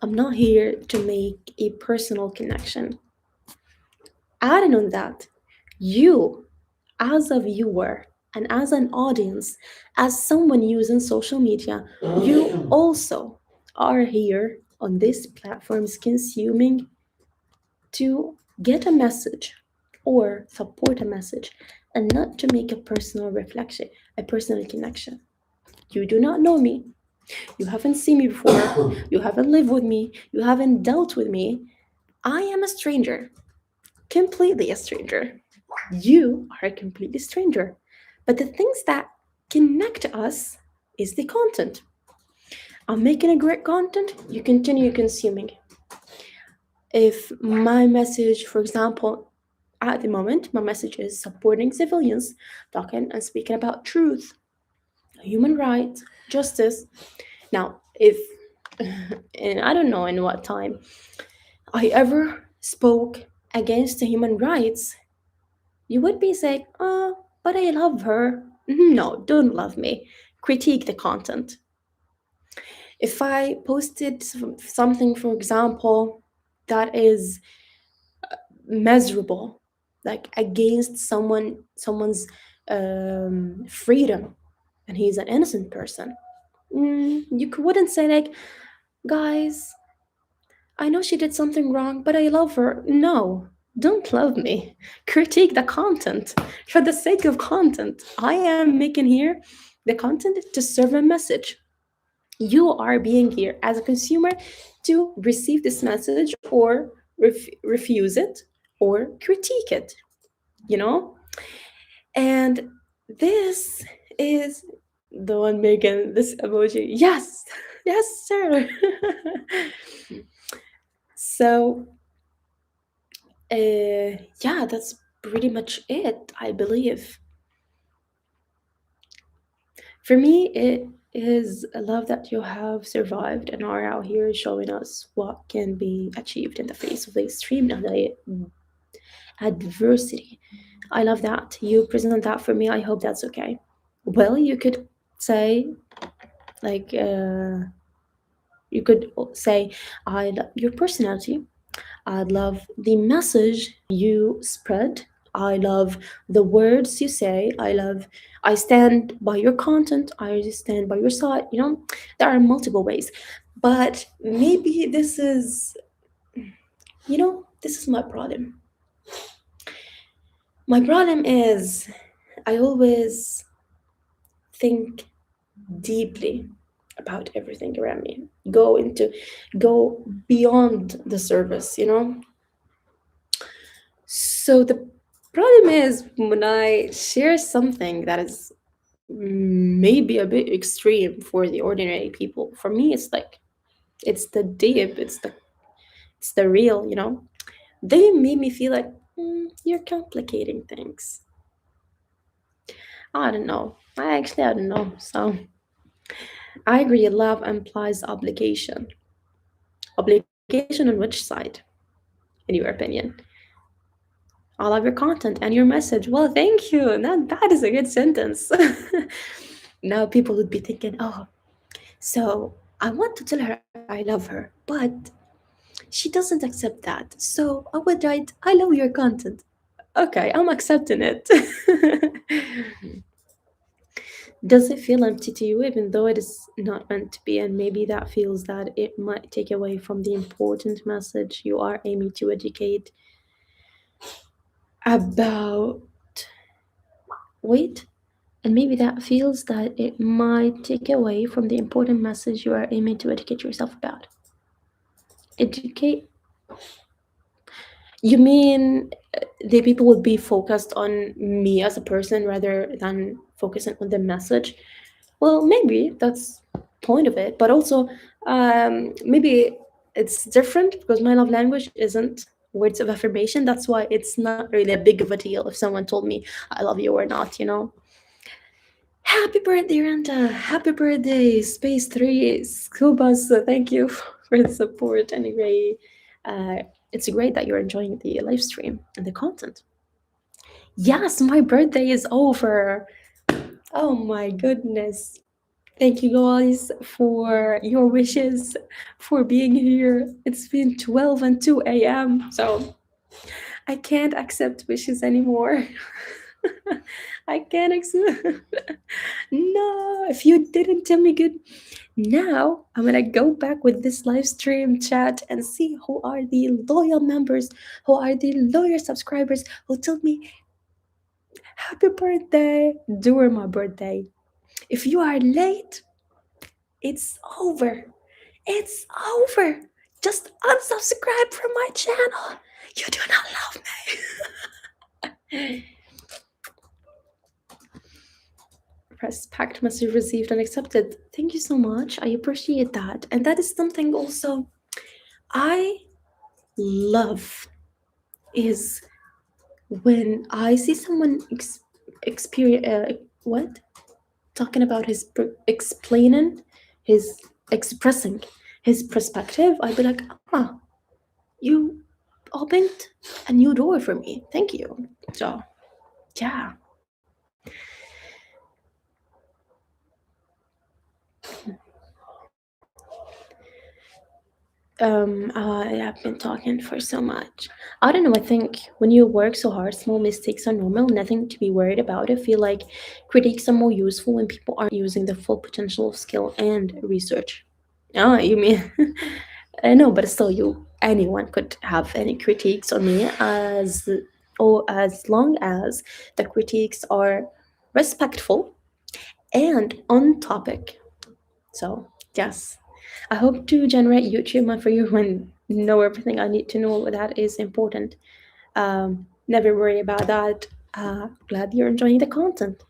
I'm not here to make a personal connection. Adding on that, you, as a viewer and as an audience, as someone using social media, you also are here on these platforms consuming to get a message or support a message and not to make a personal reflection, a personal connection. You do not know me. You haven't seen me before. You haven't lived with me. You haven't dealt with me. I am a stranger, completely a stranger. You are a completely stranger. But the things that connect us is the content. I'm making a great content, you continue consuming. If my message, for example, at the moment, my message is supporting civilians, talking and speaking about truth, human rights, justice. Now, if, and I don't know in what time, I ever spoke against the human rights, you would be saying, oh, but I love her. No, don't love me. Critique the content. If I posted something, for example, that is miserable, like against someone's freedom, and he's an innocent person, you wouldn't say like, guys, I know she did something wrong, but I love her. No, don't love me. Critique the content for the sake of content. I am making here the content to serve a message. You are being here as a consumer to receive this message or refuse it or critique it, you know? And this is the one making this emoji. Yes, yes, sir. So, yeah, that's pretty much it, I believe. For me, it is a love that you have survived and are out here showing us what can be achieved in the face of the extreme adversity. I love that. You present that for me. I hope that's okay. Well, you could say, like, you could say, I love your personality. I love the message you spread. I love the words you say. I stand by your content. I stand by your side. There are multiple ways. But maybe this is my problem. My problem is I always think deeply about everything around me. Go beyond the surface. So the problem is when I share something that is maybe a bit extreme for the ordinary people. For me, it's like it's the deep, it's the real. They made me feel like you're complicating things. I don't know. I don't know. So I agree. Love implies obligation. Obligation on which side, in your opinion? I love your content and your message. Well, thank you. Now that is a good sentence. Now people would be thinking, oh, so I want to tell her I love her, but she doesn't accept that. So I would write, I love your content. Okay, I'm accepting it. Does it feel empty to you, even though it is not meant to be? And maybe that feels that it might take away from the important message you are aiming to educate about. Wait, and maybe that feels that it might take away from the important message you are aiming to educate yourself about. Educate? You mean the people would be focused on me as a person rather than focusing on the message? Well, maybe that's point of it, but also maybe it's different because my love language isn't words of affirmation. That's why it's not really a big of a deal if someone told me I love you or not, you know. Happy birthday, Ranta. Happy birthday, Space 3 Scubas. Thank you for the support. Anyway, uh, it's great that you're enjoying the live stream and the content. Yes, my birthday is over. Oh my goodness. Thank you guys for your wishes, for being here. It's been 12 and 2 a.m. So I can't accept wishes anymore. I can't accept. No, if you didn't tell me good. Now I'm gonna go back with this live stream chat and see who are the loyal members, who are the loyal subscribers who told me happy birthday during my birthday. If you are late, it's over. It's over. Just unsubscribe from my channel. You do not love me. Respect message received and accepted. Thank you so much. I appreciate that. And that is something also I love is when I see someone experience what talking about his explaining his expressing his perspective, I'd be like, ah, you opened a new door for me. Thank you. So yeah. I have been talking for so much. I don't know. I think when you work so hard, small mistakes are normal, nothing to be worried about. I feel like critiques are more useful when people aren't using the full potential of skill and research. Oh, you mean? No, but still, anyone could have any critiques on me as long as the critiques are respectful and on topic. So yes, I hope to generate YouTube money for you and know everything I need to know. That is important. Never worry about that. Glad you're enjoying the content.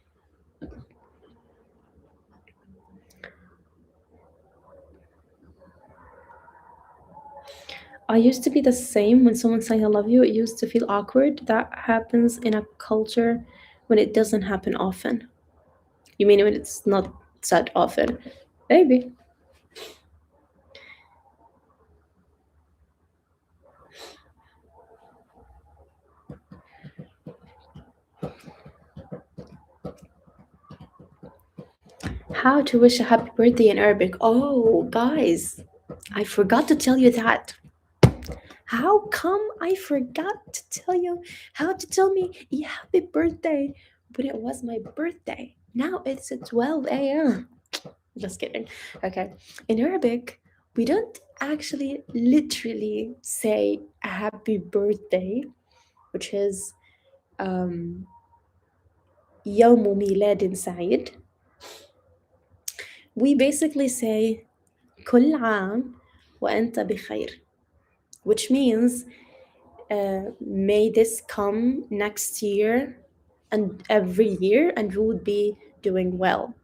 I used to be the same when someone saying I love you. It used to feel awkward. That happens in a culture when it doesn't happen often. You mean when it's not said often? Maybe. How to wish a happy birthday in Arabic? Oh, guys, I forgot to tell you that. How come I forgot to tell you how to tell me happy birthday when it was my birthday? Now it's at 12 a.m. Just kidding. Okay. In Arabic, we don't actually literally say a happy birthday, which is um, يوم ميلاد سعيد. We basically say كل عام وأنت بخير, which means may this come next year and every year and you would be doing well,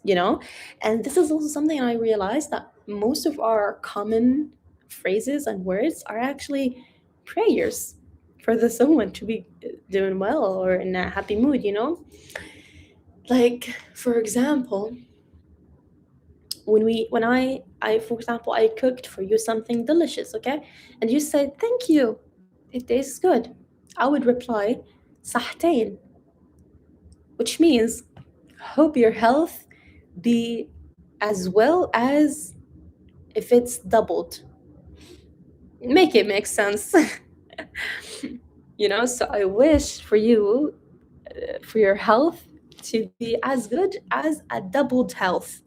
you know. And this is also something I realized that most of our common phrases and words are actually prayers for the someone to be doing well or in a happy mood, you know. Like for example, when I for example I cooked for you something delicious, okay, and you said thank you, it tastes good, I would reply صحتين, which means hope your health be as well as if it's doubled. Make it make sense. You know, so I wish for you, for your health to be as good as a doubled health.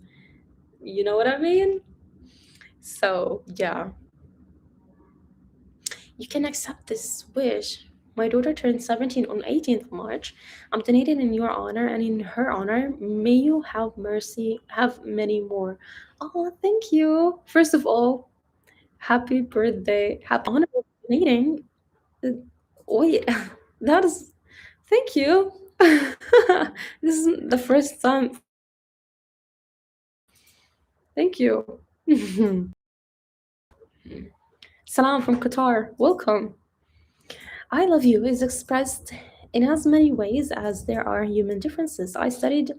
You know what I mean? So yeah, you can accept this wish. My daughter turned 17 on 18th March. I'm donating in your honor and in her honor. May you have mercy, have many more. Oh, thank you. First of all, happy birthday. Happy honor of donating. Uh, Wait, that is, thank you. This is the first time for me, so thank you. Salam from Qatar. Welcome. I love you is expressed in as many ways as there are human differences. I studied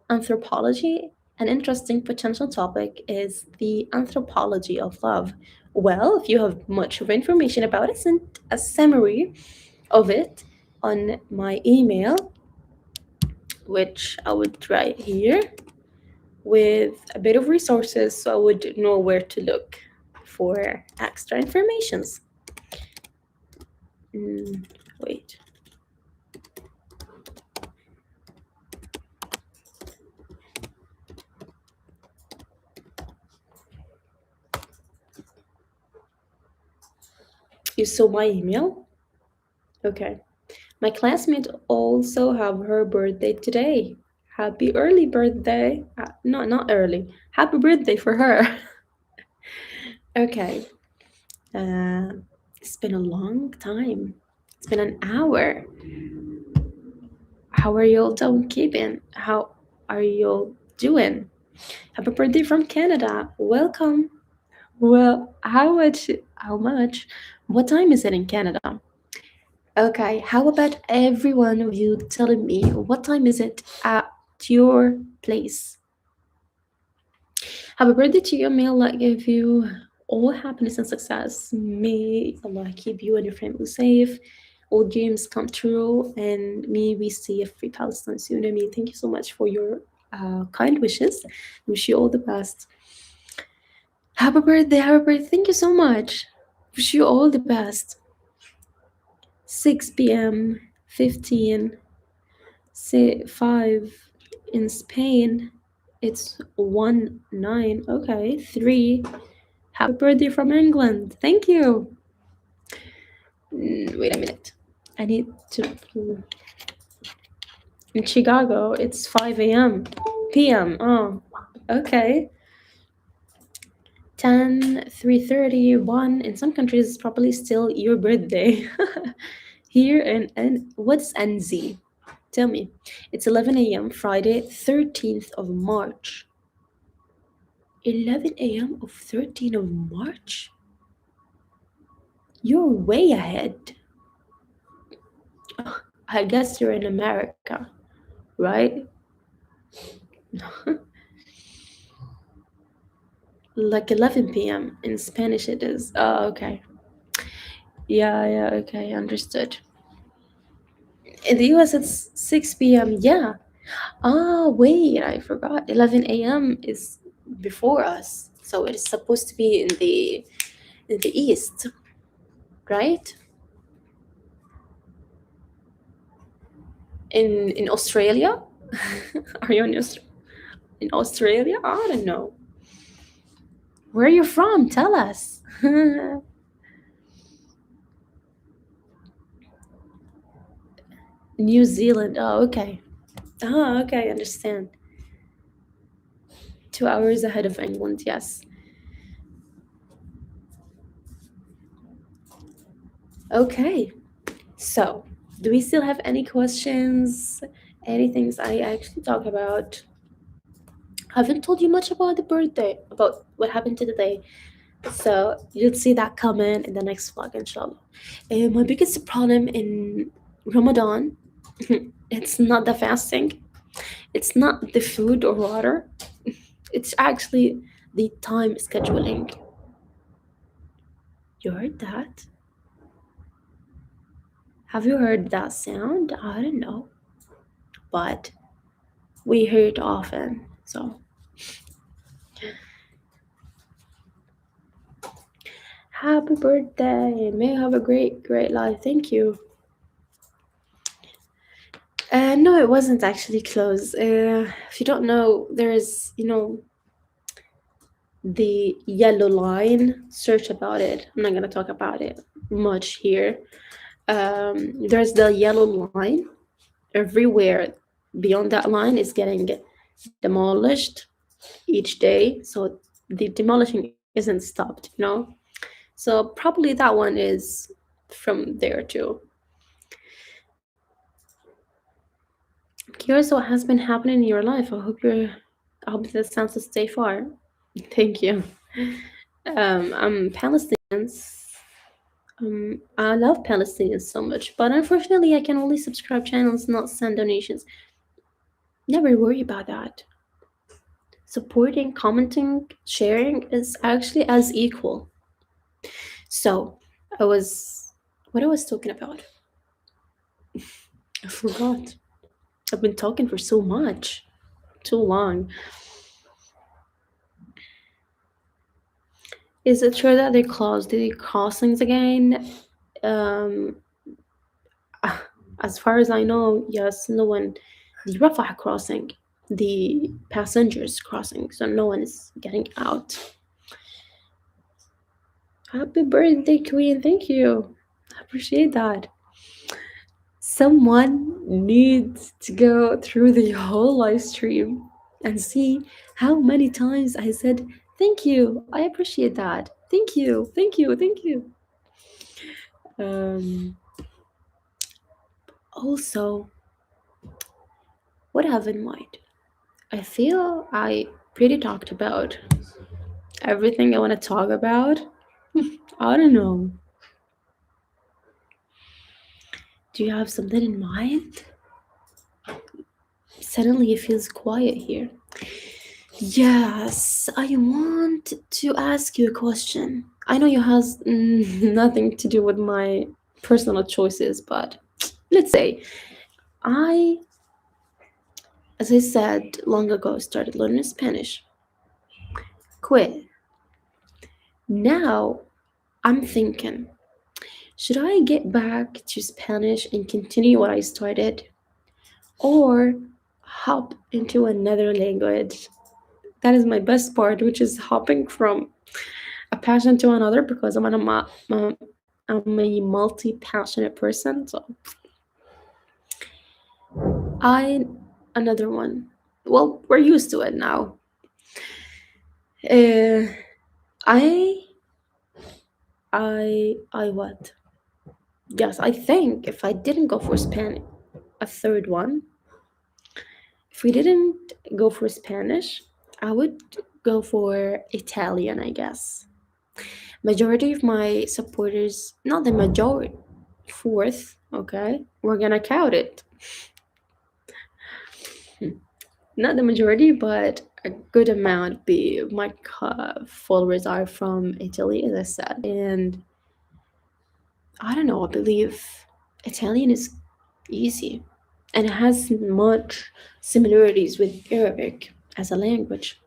anthropology. An interesting potential topic is the anthropology of love. Well, if you have much of information about it, send a summary of it on my email, which I would write here with a bit of resources so I would know where to look for extra informations. Mm, wait. You saw my email? Okay. My classmate also have her birthday today. Happy early birthday. No, not early. Happy birthday for her. Okay. Uh, it's been a long time. It's been an hour. How are you all doing keeping? How are you all doing? Happy birthday from Canada. Welcome. Well, how much? How much? What time is it in Canada? Okay, how about every one of you telling me what time is it at your place? Happy birthday to you, may Allah give you all happiness and success. May Allah keep you and your family safe, all dreams come true, and may we see a free Palestine soon. I mean, thank you so much for your kind wishes. Wish you all the best. Happy birthday, happy birthday. Thank you so much. Wish you all the best. 6 p.m., 15, say 5 in Spain. It's 1 9. Okay, 3. Happy birthday from England. Thank you. Wait a minute. I need to. In Chicago, it's 5 a.m. p.m. Oh, okay. 10, 3:30, 1. In some countries, it's probably still your birthday. Here and what's NZ? Tell me. It's 11 a.m. Friday, 13th of March. 11 a.m. of 13th of March? You're way ahead. I guess you're in America, right? Like 11 p.m. in Spanish it is. Oh, okay. Yeah, okay, understood. In the US it's 6 p.m. Yeah. Ah, wait, I forgot. 11 a.m. is before us. So it is supposed to be in the east, right? In Australia? Are you in Australia? I don't know. Where are you from? Tell us. New Zealand. Oh, okay. Ah, okay, I understand. 2 hours ahead of England, yes. Okay. So, do we still have any questions? Any things I actually talk about? I haven't told you much about the birthday, about what happened today. So you'll see that coming in the next vlog, inshallah. My biggest problem in Ramadan, it's not the fasting, it's not the food or water, it's actually the time scheduling. You heard that? Have you heard that sound? I don't know, but we hear it often. So happy birthday! May you have a great life. Thank you. No, it wasn't actually close. If you don't know, there's the yellow line. Search about it. I'm not gonna talk about it much here. There's the yellow line. Everywhere beyond that line is getting demolished each day. So the demolishing isn't stopped. So probably that one is from there too. I'm curious what has been happening in your life. I hope the sounds to stay far. Thank you. I'm Palestinians. I love Palestinians so much, but unfortunately, I can only subscribe channels, not send donations. Never worry about that. Supporting, commenting, sharing is actually as equal. So, I was what I was talking about. I forgot. I've been talking for so much, too long. Is it true that they closed the crossings again? Um, as far as I know, yes, no one, the Rafah crossing, the passengers crossing, so no one is getting out. Happy birthday, Queen! Thank you. I appreciate that. Someone needs to go through the whole live stream and see how many times I said, thank you, I appreciate that. Thank you, thank you, thank you. Um, Also, what I have in mind? I feel I pretty talked about everything I want to talk about. I don't know. Do you have something in mind? Suddenly it feels quiet here. Yes, I want to ask you a question. I know it has nothing to do with my personal choices, but let's say I, as I said long ago, started learning Spanish. Quit. Now I'm thinking, should I get back to Spanish and continue what I started, or hop into another language? That is my best part, which is hopping from a passion to another because I'm a multi passionate person. So I another one. Well, we're used to it now. Uh, I I what? Yes, I think if I didn't go for Spanish, a third one. If we didn't go for Spanish, I would go for Italian, I guess. Majority of my supporters, not the majority, fourth, okay, we're gonna count it. Not the majority, but a good amount be my followers are from Italy, as I said. And I don't know, I believe Italian is easy and it has much similarities with Arabic as a language.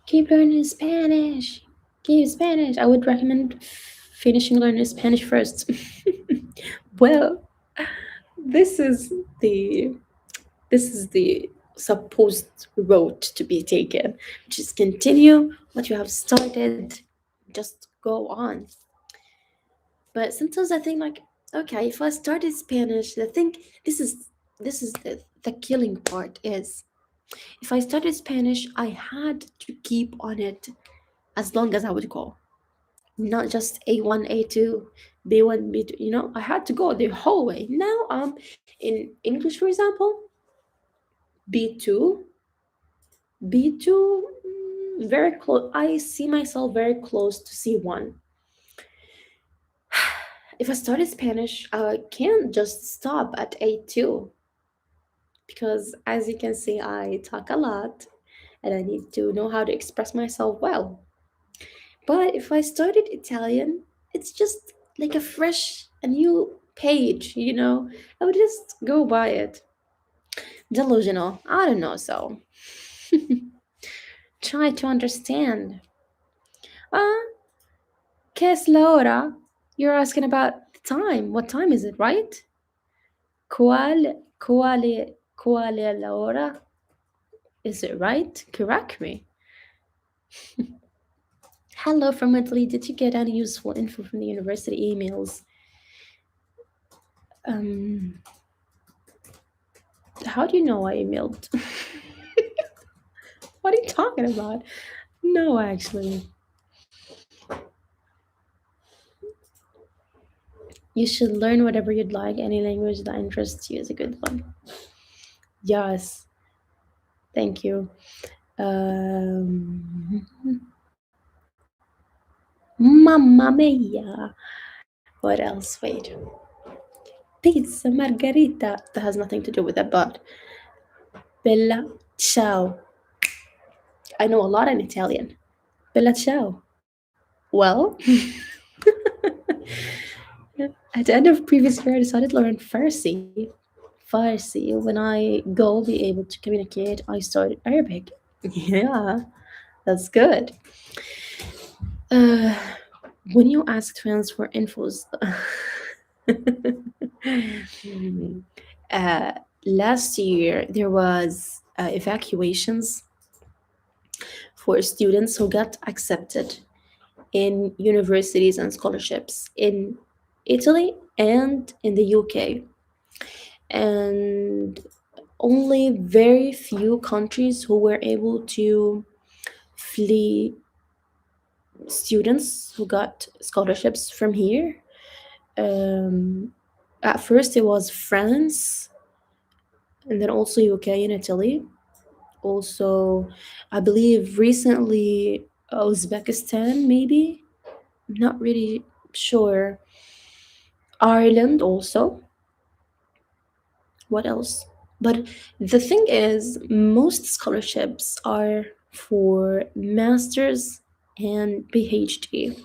Keep learning Spanish. Keep Spanish. I would recommend finishing learning Spanish first. Well, this is the this is the supposed road to be taken. Just continue what you have started. Just go on. But sometimes I think like, okay, if I started Spanish, I think this is the killing part is if I started Spanish, I had to keep on it as long as I would go. Not just A1, A2, B1, B2, I had to go the whole way. Now I'm in English, for example, B2, B2, very close. I see myself very close to C1. If I started Spanish, I can't just stop at A2 because, as you can see, I talk a lot and I need to know how to express myself well. But if I started Italian, it's just like a new page. I would just go by it. Delusional. I don't know, so try to understand. Ah, que es la hora? You're asking about the time. What time is it, right? ¿Cuál es la hora? Is it right? Correct me. Hello from Italy. Did you get any useful info from the university emails? Um, how do you know I emailed? What are you talking about? No, actually. You should learn whatever you'd like. Any language that interests you is a good one. Yes, thank you. Mamma mia. What else? Wait. Pizza margarita. That has nothing to do with that, but bella ciao. I know a lot in Italian. Bella ciao. Well, at the end of previous year, I decided to learn Farsi. Farsi. When I go be able to communicate, I started Arabic. Yeah, that's good. Uh, when you ask friends for infos, uh, last year there was evacuations for students who got accepted in universities and scholarships in Italy and in the UK. And only very few countries who were able to flee students who got scholarships from here. Um, at first, it was France, and then also UK and Italy. Also, I believe recently Uzbekistan, maybe. I'm not really sure. Ireland also. What else? But the thing is, most scholarships are for masters and PhD.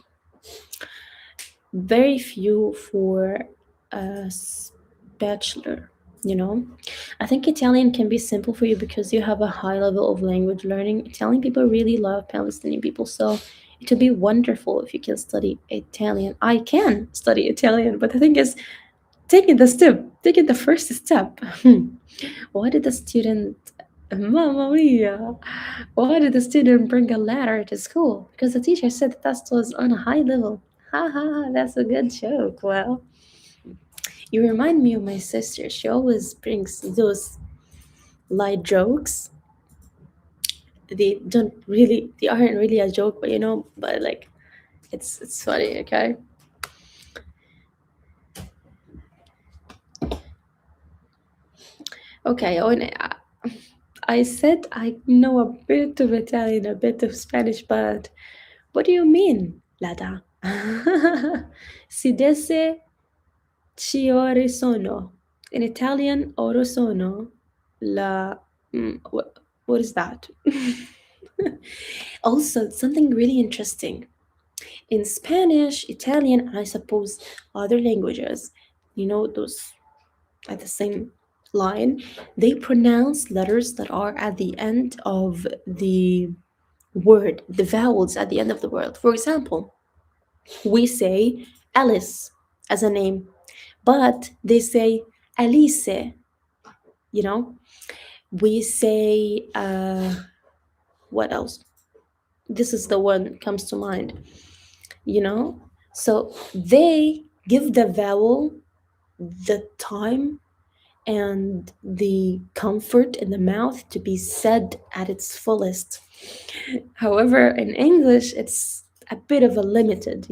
Very few for a bachelor, you know. I think Italian can be simple for you because you have a high level of language learning. Italian people really love Palestinian people, so it would be wonderful if you can study Italian. I can study Italian, but the thing is, taking the first step. Why did the student, Mamma mia, why did the student bring a ladder to school? Because the teacher said the test was on a high level. Ha ha ha, that's a good joke. Well, you remind me of my sister. She always brings those light jokes. They aren't really a joke, but but like, it's funny, okay? Okay, I said I know a bit of Italian, a bit of Spanish, but what do you mean, Lada? Si desse ci ore sono. In Italian, oro sono. La. What is that? Also, something really interesting. In Spanish, Italian, and I suppose other languages, those at the same line, they pronounce letters that are at the end of the word, the vowels at the end of the word. For example, we say Alice as a name, but they say Alice, you know? We say, what else? This is the one that comes to mind, you know? So they give the vowel the time and the comfort in the mouth to be said at its fullest. However, in English, it's a bit of a limited.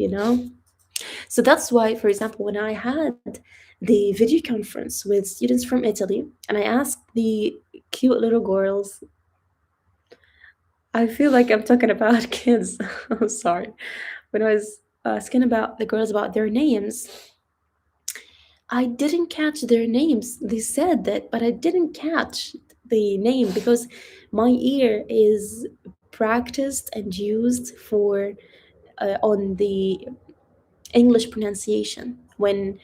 So that's why, for example, when I had the video conference with students from Italy and I asked the cute little girls, I feel like I'm talking about kids. I'm sorry. When I was asking about the girls about their names, I didn't catch their names. They said that, but I didn't catch the name because my ear is practiced and used for on the English pronunciation. When,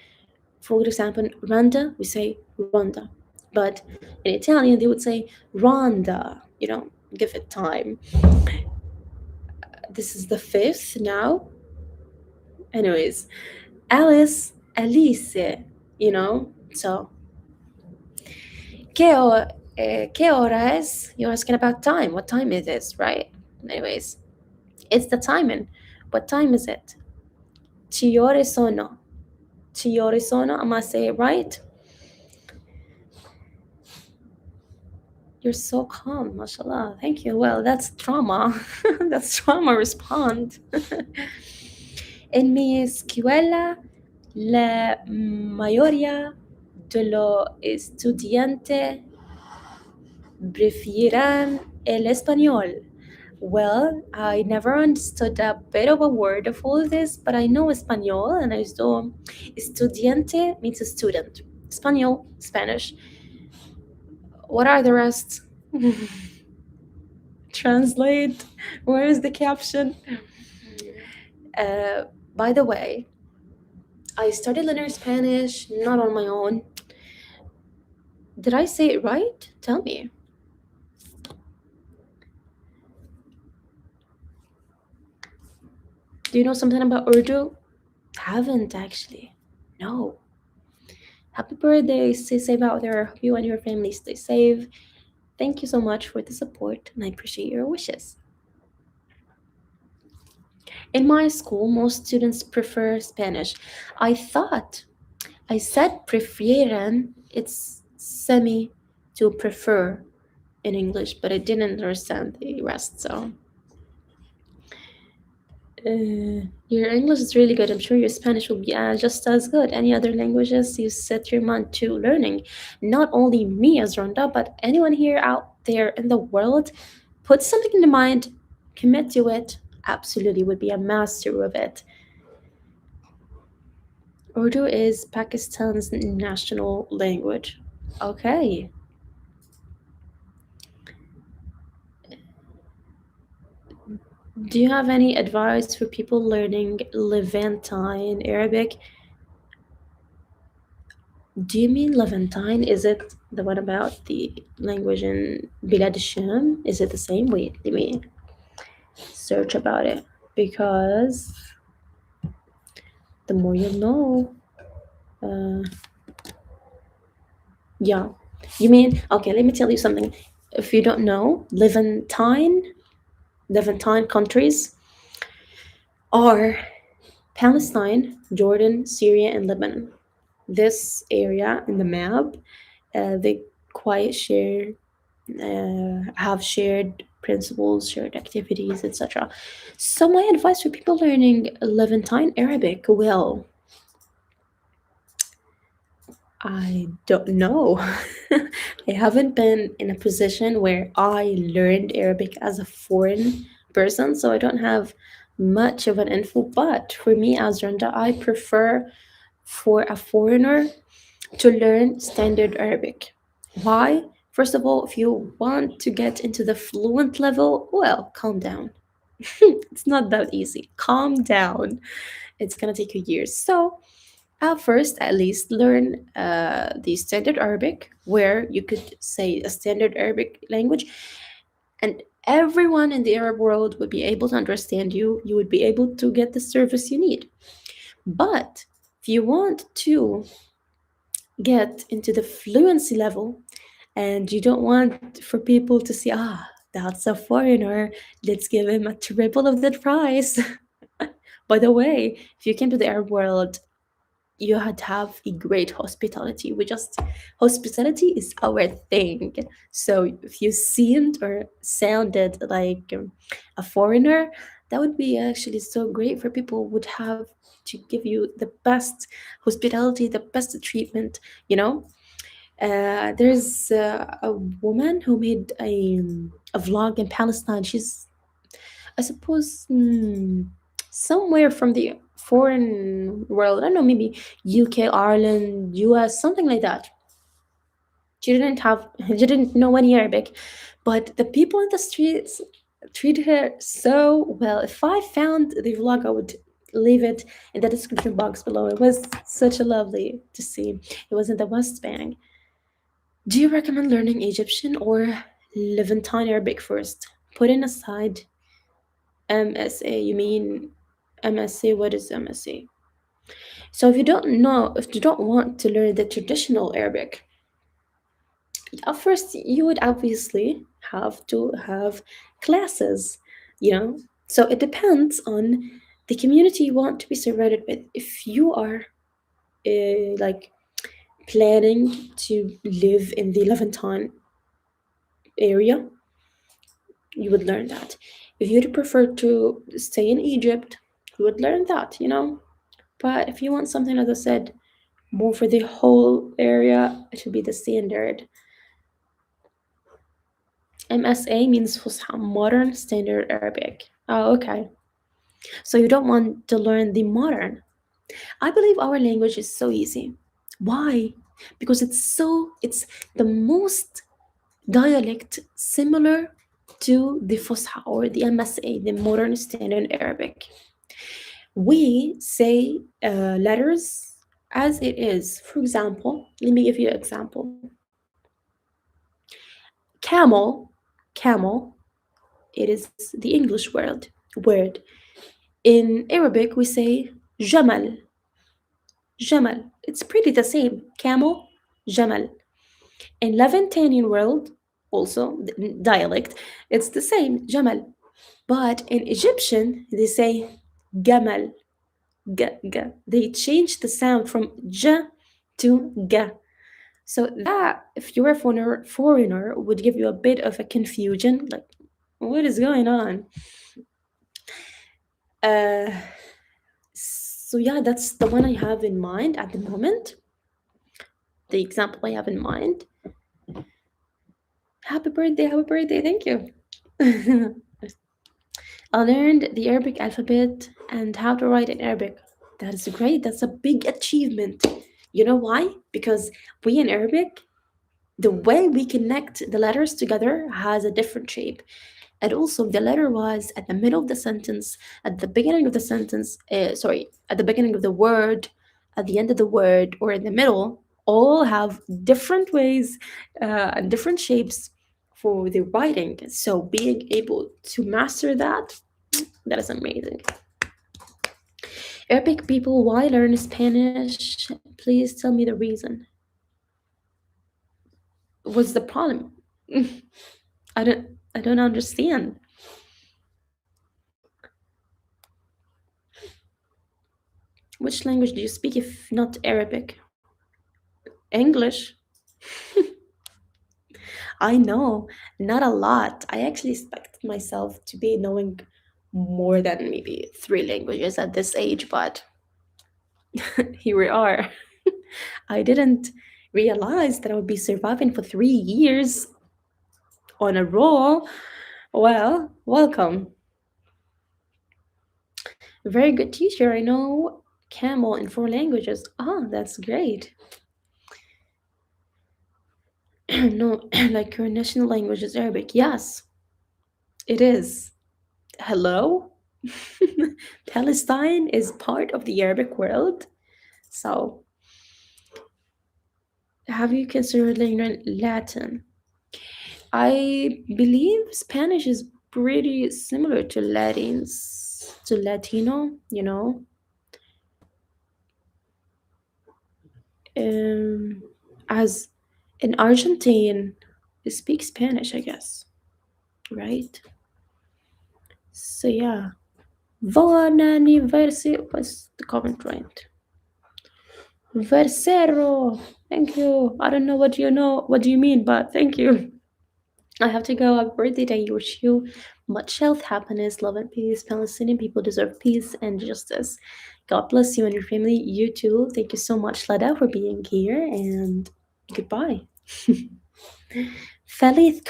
for example, Randa, we say Ronda, but in Italian they would say Ronda. Give it time. This is the fifth now. Anyways, Alice, Alice. So ¿Qué hora es? You're asking about time. What time it is, right? Anyways, it's the timing. What time is it? Ci ore sono. Ci ore sono. Am I saying it right? You're so calm, mashallah. Thank you. Well, that's trauma. That's trauma respond. En mi escuela, la mayoría de los estudiantes Prefieran el español. Well, I never understood a bit of a word of all of this, but I know Espanol, and I know estudiante means a student. Espanol, Spanish. What are the rest? Translate. Where is the caption? Uh, by the way, I started learning Spanish not on my own. Did I say it right? Tell me. Do you know something about Urdu? Haven't actually. No. Happy birthday. Stay safe out there. Hope you and your family stay safe. Thank you so much for the support, and I appreciate your wishes. In my school, most students prefer Spanish. I thought I said prefieren, it's semi to prefer in English, but I didn't understand the rest, so. Your English is really good. I'm sure your Spanish will be just as good. Any other languages you set your mind to learning? Not only me as Rhonda, but anyone here out there in the world, put something in the mind, commit to it. Absolutely, would be a master of it. Urdu is Pakistan's national language. Okay. Do you have any advice for people learning Levantine Arabic? Do you mean Levantine? Is it the one about the language in Bilad al-Sham? Is it the same? Wait, let me search about it. Because the more you know. Uh, yeah. You mean, okay, let me tell you something. If you don't know, Levantine countries are Palestine, Jordan, Syria, and Lebanon. This area in the map, they quite have shared principles, shared activities, etc. So my advice for people learning Levantine Arabic, well, I don't know. I haven't been in a position where I learned Arabic as a foreign person, so I don't have much of an info. But for me, as Randa, I prefer for a foreigner to learn standard Arabic. Why? First of all, if you want to get into the fluent level, well, calm down. It's not that easy. Calm down. It's gonna take you years. So, first, at least learn the standard Arabic, where you could say a standard Arabic language, and everyone in the Arab world would be able to understand you. You would be able to get the service you need. But if you want to get into the fluency level, and you don't want for people to see, that's a foreigner, let's give him a triple of the price. By the way, if you came to the Arab world, you had to have a great hospitality. Hospitality is our thing. So if you seemed or sounded like a foreigner, that would be actually so great for people would have to give you the best hospitality, the best treatment, you know. There's a woman who made a vlog in Palestine. She's, I suppose, somewhere from the foreign world. I don't know, maybe UK, Ireland, US, something like that. She didn't know any Arabic, but the people in the streets treated her so well. If I found the vlog, I would leave it in the description box below. It was such a lovely to see. It was in the West Bank. Do you recommend learning Egyptian or Levantine Arabic first? Putting aside MSA, you mean MSA? What is MSA? So if you don't want to learn the traditional Arabic, at first you would obviously have to have classes, you know? So it depends on the community you want to be surrounded with. If you are like planning to live in the Levantine area, you would learn that. If you'd prefer to stay in Egypt, you would learn that, you know? But if you want something, as I said, more for the whole area, it should be the standard. MSA means Fusha, Modern Standard Arabic. Oh, okay. So you don't want to learn the modern. I believe our language is so easy. Why? Because it's the most dialect similar to the Fusha or the MSA, the Modern Standard Arabic. We say letters as it is. For example, let me give you an example. Camel, camel, it is the English word. In Arabic, we say jamal, jamal. It's pretty the same. Camel, jamal. In Levantinian world, also dialect, it's the same, jamal. But in Egyptian, they say gamal, ga. They change the sound from j to ga. So that, if you're a foreigner, would give you a bit of a confusion, like what is going on? Uh, so yeah, that's the one I have in mind at the moment. The example I have in mind. Happy birthday, thank you. I learned the Arabic alphabet and how to write in Arabic. That is great. That's a big achievement. You know why? Because we in Arabic, the way we connect the letters together has a different shape. And also, the letter was at the middle of the sentence, at the beginning of the sentence, sorry, at the beginning of the word, at the end of the word, or in the middle, all have different ways and different shapes for the writing. So, being able to master that, that is amazing. Arabic people, why learn Spanish? Please tell me the reason. What's the problem? I don't understand. Which language do you speak if not Arabic? English. I know, not a lot. I actually expected myself to be knowing more than maybe three languages at this age, but here we are. I didn't realize that I would be surviving for 3 years on a roll. Well, welcome. Very good teacher. I know camel in four languages. Ah, that's great. No, like your national language is Arabic. Yes, it is. Hello? Palestine is part of the Arabic world. So, have you considered learning Latin? I believe Spanish is pretty similar to to Latino, you know. Um, as in Argentine, they speak Spanish, I guess, right? So yeah. Buon anniversario. What's the comment right? Versero. Thank you. I don't know what you know. What do you mean? But thank you. I have to go. Happy birthday day. Wish you much health, happiness, love, and peace. Palestinian people deserve peace and justice. God bless you and your family. You too. Thank you so much, Lada, for being here. And goodbye. Feliz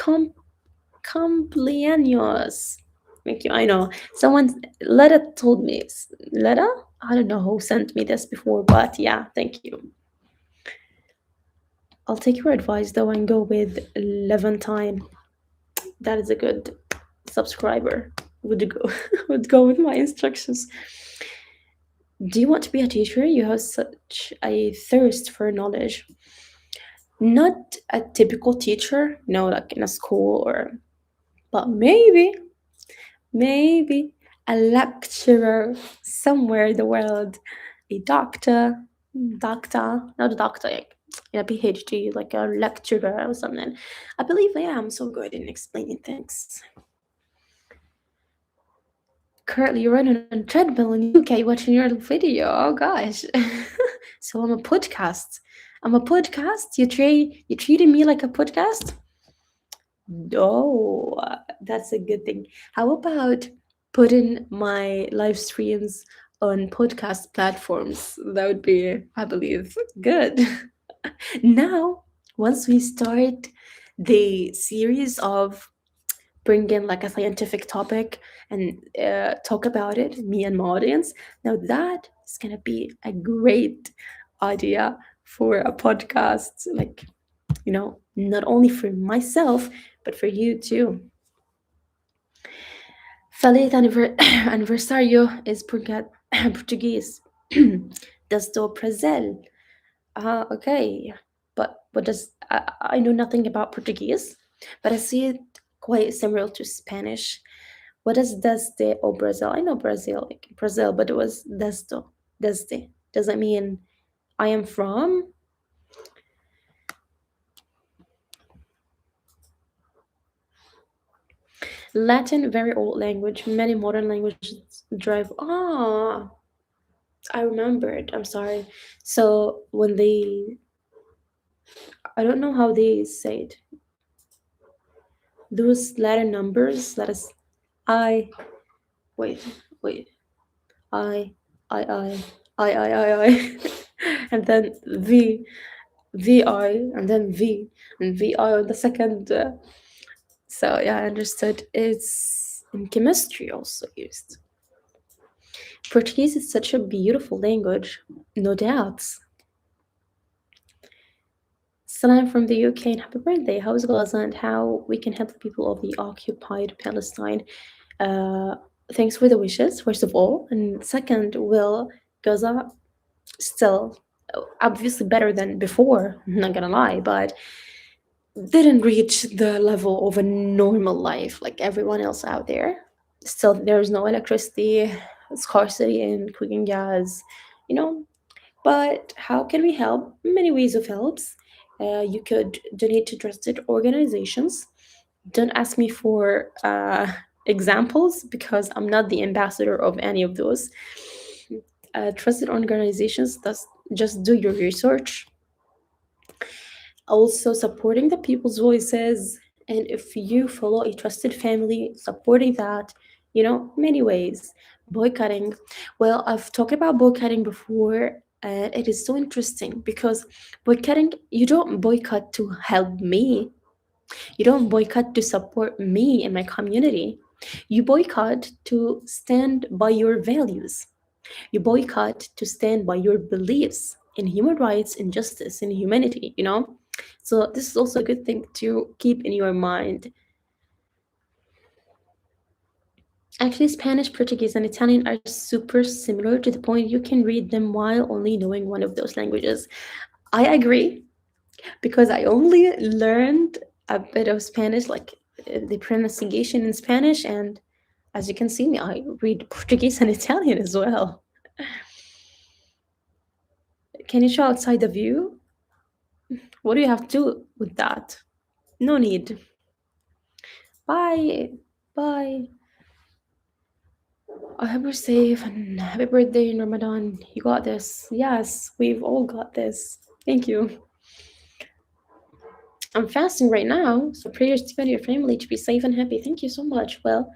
cumpleaños. Thank you. I know. Someone, Leda told me. Leda? I don't know who sent me this before, but yeah, thank you. I'll take your advice though and go with Levantine. That is a good subscriber. Would go would go with my instructions. Do you want to be a teacher? You have such a thirst for knowledge. Not a typical teacher, like in a school but maybe a lecturer somewhere in the world, a doctor, not a doctor, like in a PhD, like a lecturer or something. I believe I am so good in explaining things. Currently, you're running on treadmill in UK watching your video. Oh gosh! So I'm a podcast. I'm a podcast. You treated me like a podcast. Oh, that's a good thing. How about putting my live streams on podcast platforms? That would be, I believe, good. Now, once we start the series of bring in like a scientific topic and talk about it, me and my audience. Now that is gonna be a great idea for a podcast, like, not only for myself, but for you too. Feliz aniversario is Portuguese. Desde o Brazil. Ah, okay. But what does I know nothing about Portuguese, but I see it quite similar to Spanish. What is desde or Brazil? I know Brazil, like Brazil, but it was desde. Desde. Does that mean I am from? Latin, very old language. Many modern languages drive. Ah, I remembered. I'm sorry. So when I don't know how they say it. Those Latin numbers, that is I, wait, wait, I, I, I, and then VI, and then V, and VI on the second. So yeah, I understood. It's in chemistry also used. Portuguese is such a beautiful language, no doubts. Salam from the UK and happy birthday. How is Gaza and how we can help the people of the occupied Palestine? Uh, Thanks for the wishes, first of all. And second, will Gaza still obviously better than before, I'm not gonna lie, but didn't reach the level of a normal life like everyone else out there. Still, there's no electricity, scarcity in cooking gas, you know. But how can we help? Many ways of helps. You could donate to trusted organizations. Don't ask me for examples because I'm not the ambassador of any of those. Trusted organizations, that's just do your research. Also, supporting the people's voices. And if you follow a trusted family, supporting that, many ways. Boycotting. Well, I've talked about boycotting before. And it is so interesting because boycotting, you don't boycott to help me. You don't boycott to support me and my community. You boycott to stand by your values. You boycott to stand by your beliefs in human rights, in justice, in humanity. So this is also a good thing to keep in your mind. Actually, Spanish, Portuguese, and Italian are super similar to the point you can read them while only knowing one of those languages. I agree because I only learned a bit of Spanish, like the pronunciation in Spanish, and as you can see me, I read Portuguese and Italian as well. Can you show outside the view? What do you have to do with that? No need. Bye. Bye. I hope you're safe and happy birthday in Ramadan. You got this. Yes, we've all got this. Thank you. I'm fasting right now, so prayers to you and your family to be safe and happy. Thank you so much. Well,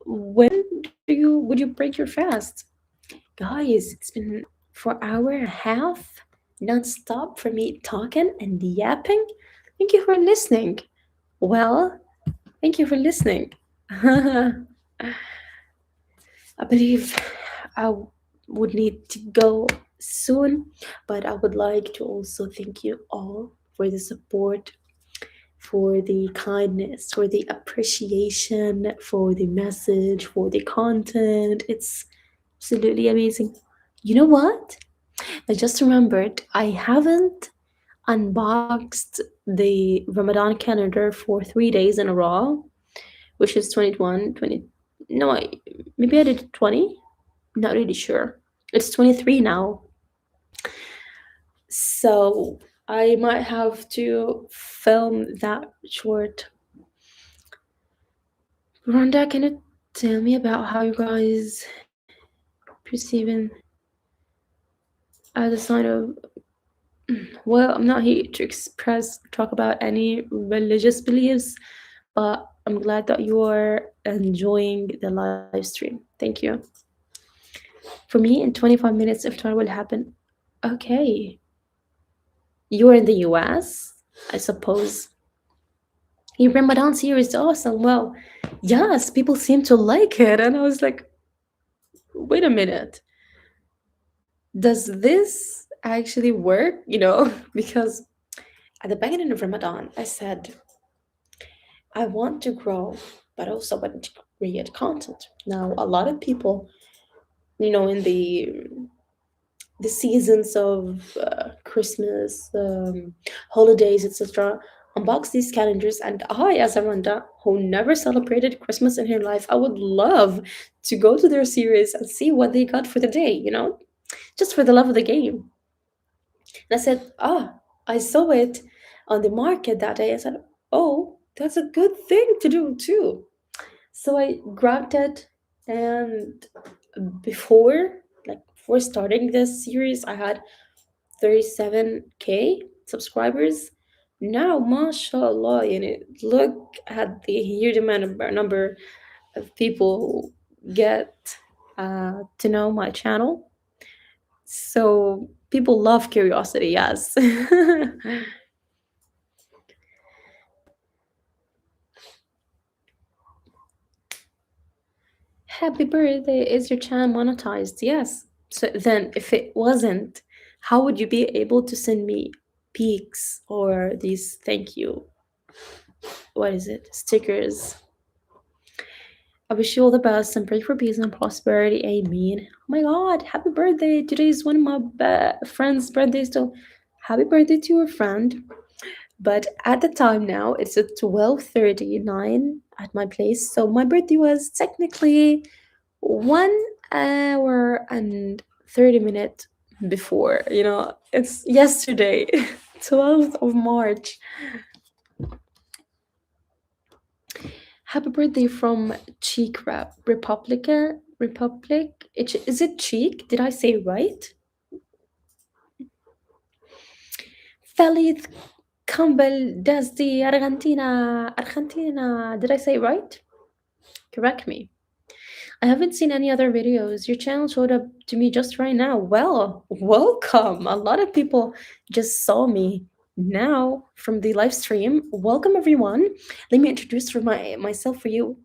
when would you break your fast? Guys, it's been for hour and a half non-stop for me talking and yapping. Thank you for listening. Well, thank you for listening. I believe I would need to go soon, but I would like to also thank you all for the support, for the kindness, for the appreciation, for the message, for the content. It's absolutely amazing. You know what? I just remembered I haven't unboxed the Ramadan calendar for 3 days in a row, which is 21, 20. No, maybe I did 20. Not really sure. It's 23 now. So I might have to film that short. Rhonda, can you tell me about how you guys perceiving as a sign of, well, I'm not here to talk about any religious beliefs, but I'm glad that you are enjoying the live stream. Thank you. For me, in 25 minutes, iftar will happen. Okay. You're in the US, I suppose. Your Ramadan series is awesome. Well, yes, people seem to like it. And I was like, wait a minute, does this actually work? Because at the beginning of Ramadan, I said, I want to grow, but also want to create content. Now, a lot of people, in the seasons of Christmas, holidays, etc., unbox these calendars. And I, as a Randa, who never celebrated Christmas in her life, I would love to go to their series and see what they got for the day, just for the love of the game. And I said, I saw it on the market that day. I said, oh, that's a good thing to do too. So I grabbed it, and before, before starting this series, I had 37K subscribers. Now, mashallah, look at the huge number of people who get to know my channel. So people love curiosity, yes. Happy birthday, is your channel monetized? Yes. So then, if it wasn't, how would you be able to send me peaks or these thank you, what is it, stickers? I wish you all the best and pray for peace and prosperity. Amen. Oh my god, happy birthday. Today is one of my friend's birthdays, so happy birthday to your friend. But at the time now, it's at 12:39 at my place. So my birthday was technically 1 hour and 30 minutes before. It's yesterday, 12th of March. Happy birthday from Cheek Republic. Is it Cheek? Did I say right? Feliz Campbell desde Argentina. Did I say right? Correct me. I haven't seen any other videos. Your channel showed up to me just right now. Well, welcome. A lot of people just saw me now from the live stream. Welcome everyone. Let me introduce myself for you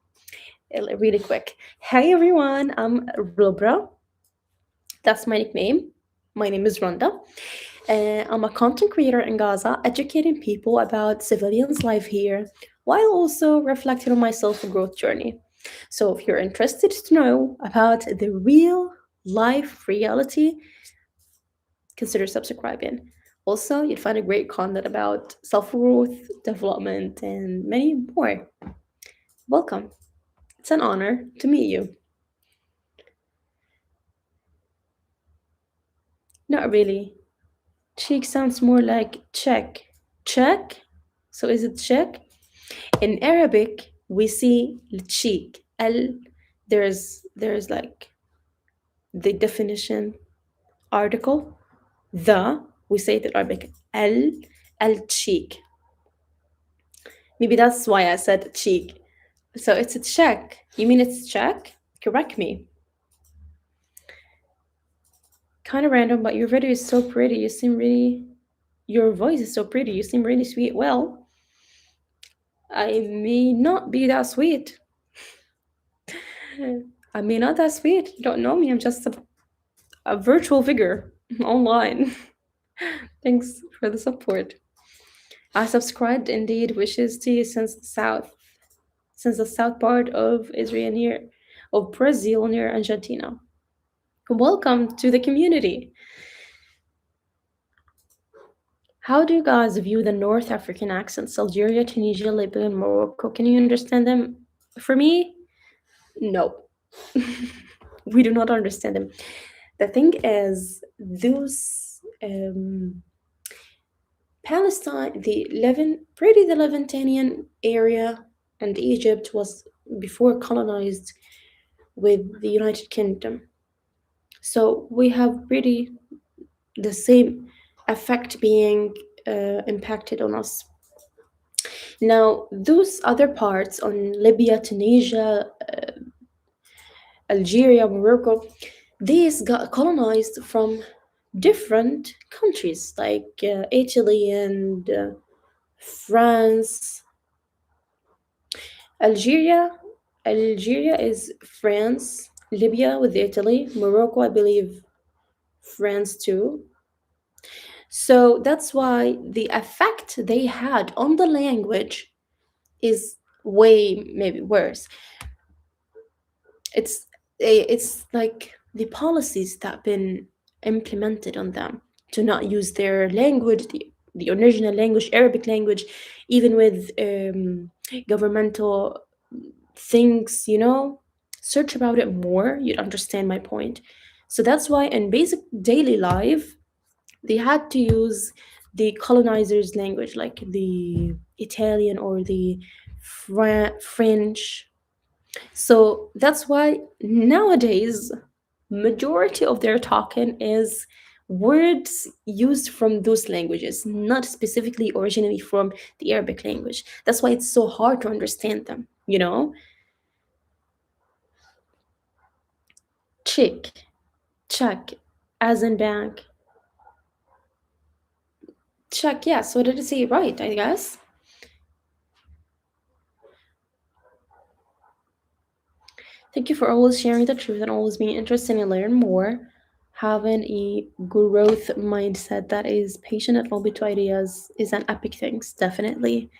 really quick. Hey everyone, I'm Lobra. That's my nickname. My name is Randa. I'm a content creator in Gaza, educating people about civilians' life here, while also reflecting on my self growth journey. So, if you're interested to know about the real life reality, consider subscribing. Also, you'd find a great content about self growth, development, and many more. Welcome. It's an honor to meet you. Not really. Cheek sounds more like check. Check? So is it check? In Arabic, we see cheek. There's like the definition article. The, we say it in Arabic. Al cheek. Maybe that's why I said cheek. So it's a check. You mean it's check? Correct me. Kind of random, but your video is so pretty. You seem really. Your voice is so pretty. You seem really sweet. Well, I may not be that sweet. I may not that sweet. You don't know me. I'm just a virtual figure online. Thanks for the support. I subscribed indeed. Wishes to you since the south part of Israel of Brazil near Argentina. Welcome to the community. How do you guys view the North African accents? Algeria, Tunisia, Libya, and Morocco. Can you understand them? For me, no. We do not understand them. The thing is, those Palestine, the Levantinian area, and Egypt was before colonized with the United Kingdom. So we have pretty the same effect being impacted on us. Now, those other parts on Libya, Tunisia, Algeria, Morocco, these got colonized from different countries like Italy and France. Algeria, Algeria is France, Libya with Italy, Morocco, I believe France too. So that's why the effect they had on the language is way maybe worse. It's like the policies that been implemented on them to not use their language, the original language, Arabic language, even with governmental things, search about it more, you'd understand my point. So that's why in basic daily life, they had to use the colonizers' language, like the Italian or the French. So that's why nowadays, majority of their talking is words used from those languages, not specifically originally from the Arabic language. That's why it's so hard to understand them. Check, check, as in bank. Check, yes. What did I say? Right, I guess. Thank you for always sharing the truth and always being interested in learn more. Having a growth mindset that is patient and open to ideas is an epic thing, definitely.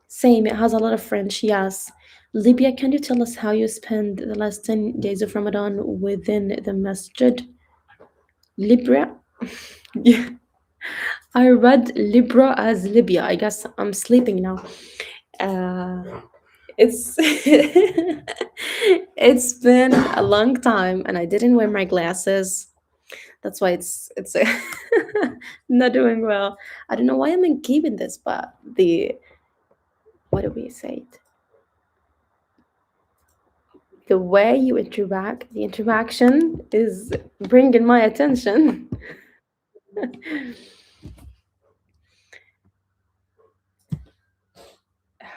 Same, it has a lot of French, yes. Libya, can you tell us how you spend the last 10 days of Ramadan within the masjid? Libya? Yeah, I read Libra as Libya. I guess I'm sleeping now. Uh, it's it's been a long time and I didn't wear my glasses. That's why it's not doing well. I don't know why I'm keeping this, but the what do we say? The way you interact, the interaction is bringing my attention.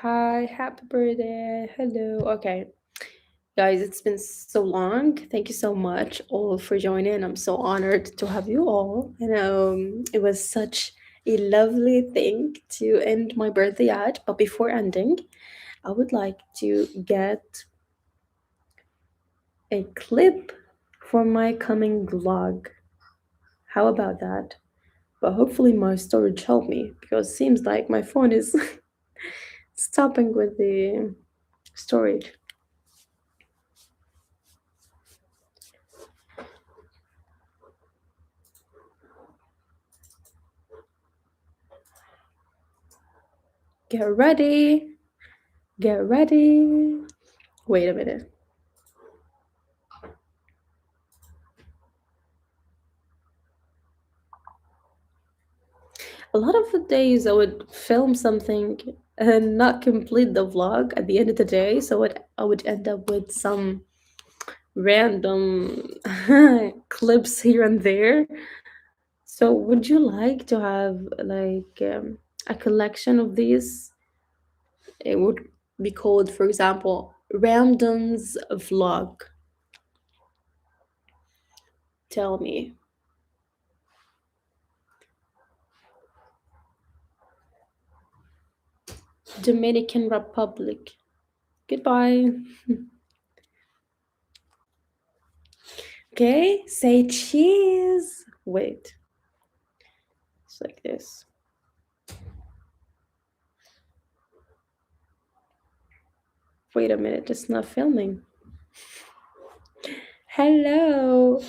Hi, happy birthday. Hello. Okay. Guys, it's been so long. Thank you so much all for joining. I'm so honored to have you all. And it was such a lovely thing to end my birthday at. But before ending, I would like to get a clip for my coming vlog. How about that? But hopefully my storage helped me because it seems like my phone is stopping with the storage. Get ready. Get ready. Wait a minute. A lot of the days I would film something and not complete the vlog at the end of the day, so I would end up with some random clips here and there. So would you like to have like a collection of these? It would be called, for example, Random's Vlog. Tell me. Dominican Republic. Goodbye. Okay, say cheese. Wait, it's like this. Wait a minute, it's not filming. Hello.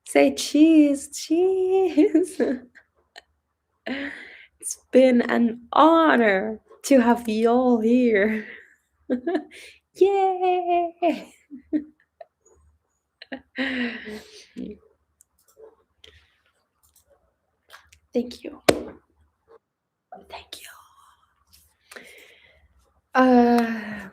Say cheese, cheese. It's been an honor to have you all here. Yay! Thank you. Thank you. Uh,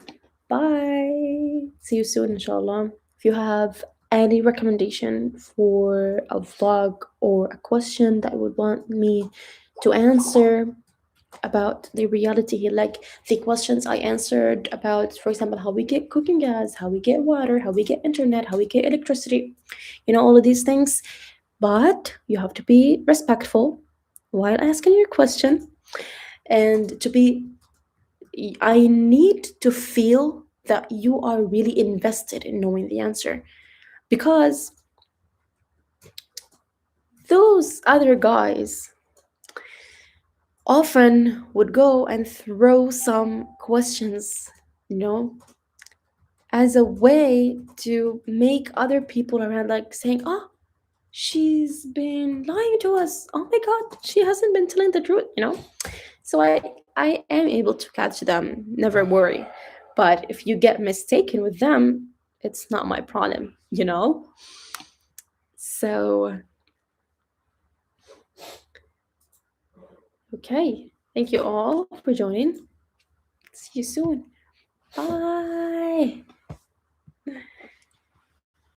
bye. See you soon, inshallah. If you have any recommendation for a vlog or a question that you would want me to answer about the reality, like the questions I answered about, for example, how we get cooking gas, how we get water, how we get internet, how we get electricity, all of these things. But you have to be respectful while asking your question and to be I need to feel that you are really invested in knowing the answer, because those other guys often would go and throw some questions, you know, as a way to make other people around like saying, "Oh, she's been lying to us. Oh my god, she hasn't been telling the truth," you know? So I am able to catch them, never worry. But if you get mistaken with them, it's not my problem, you know? So, okay. Thank you all for joining. See you soon. Bye.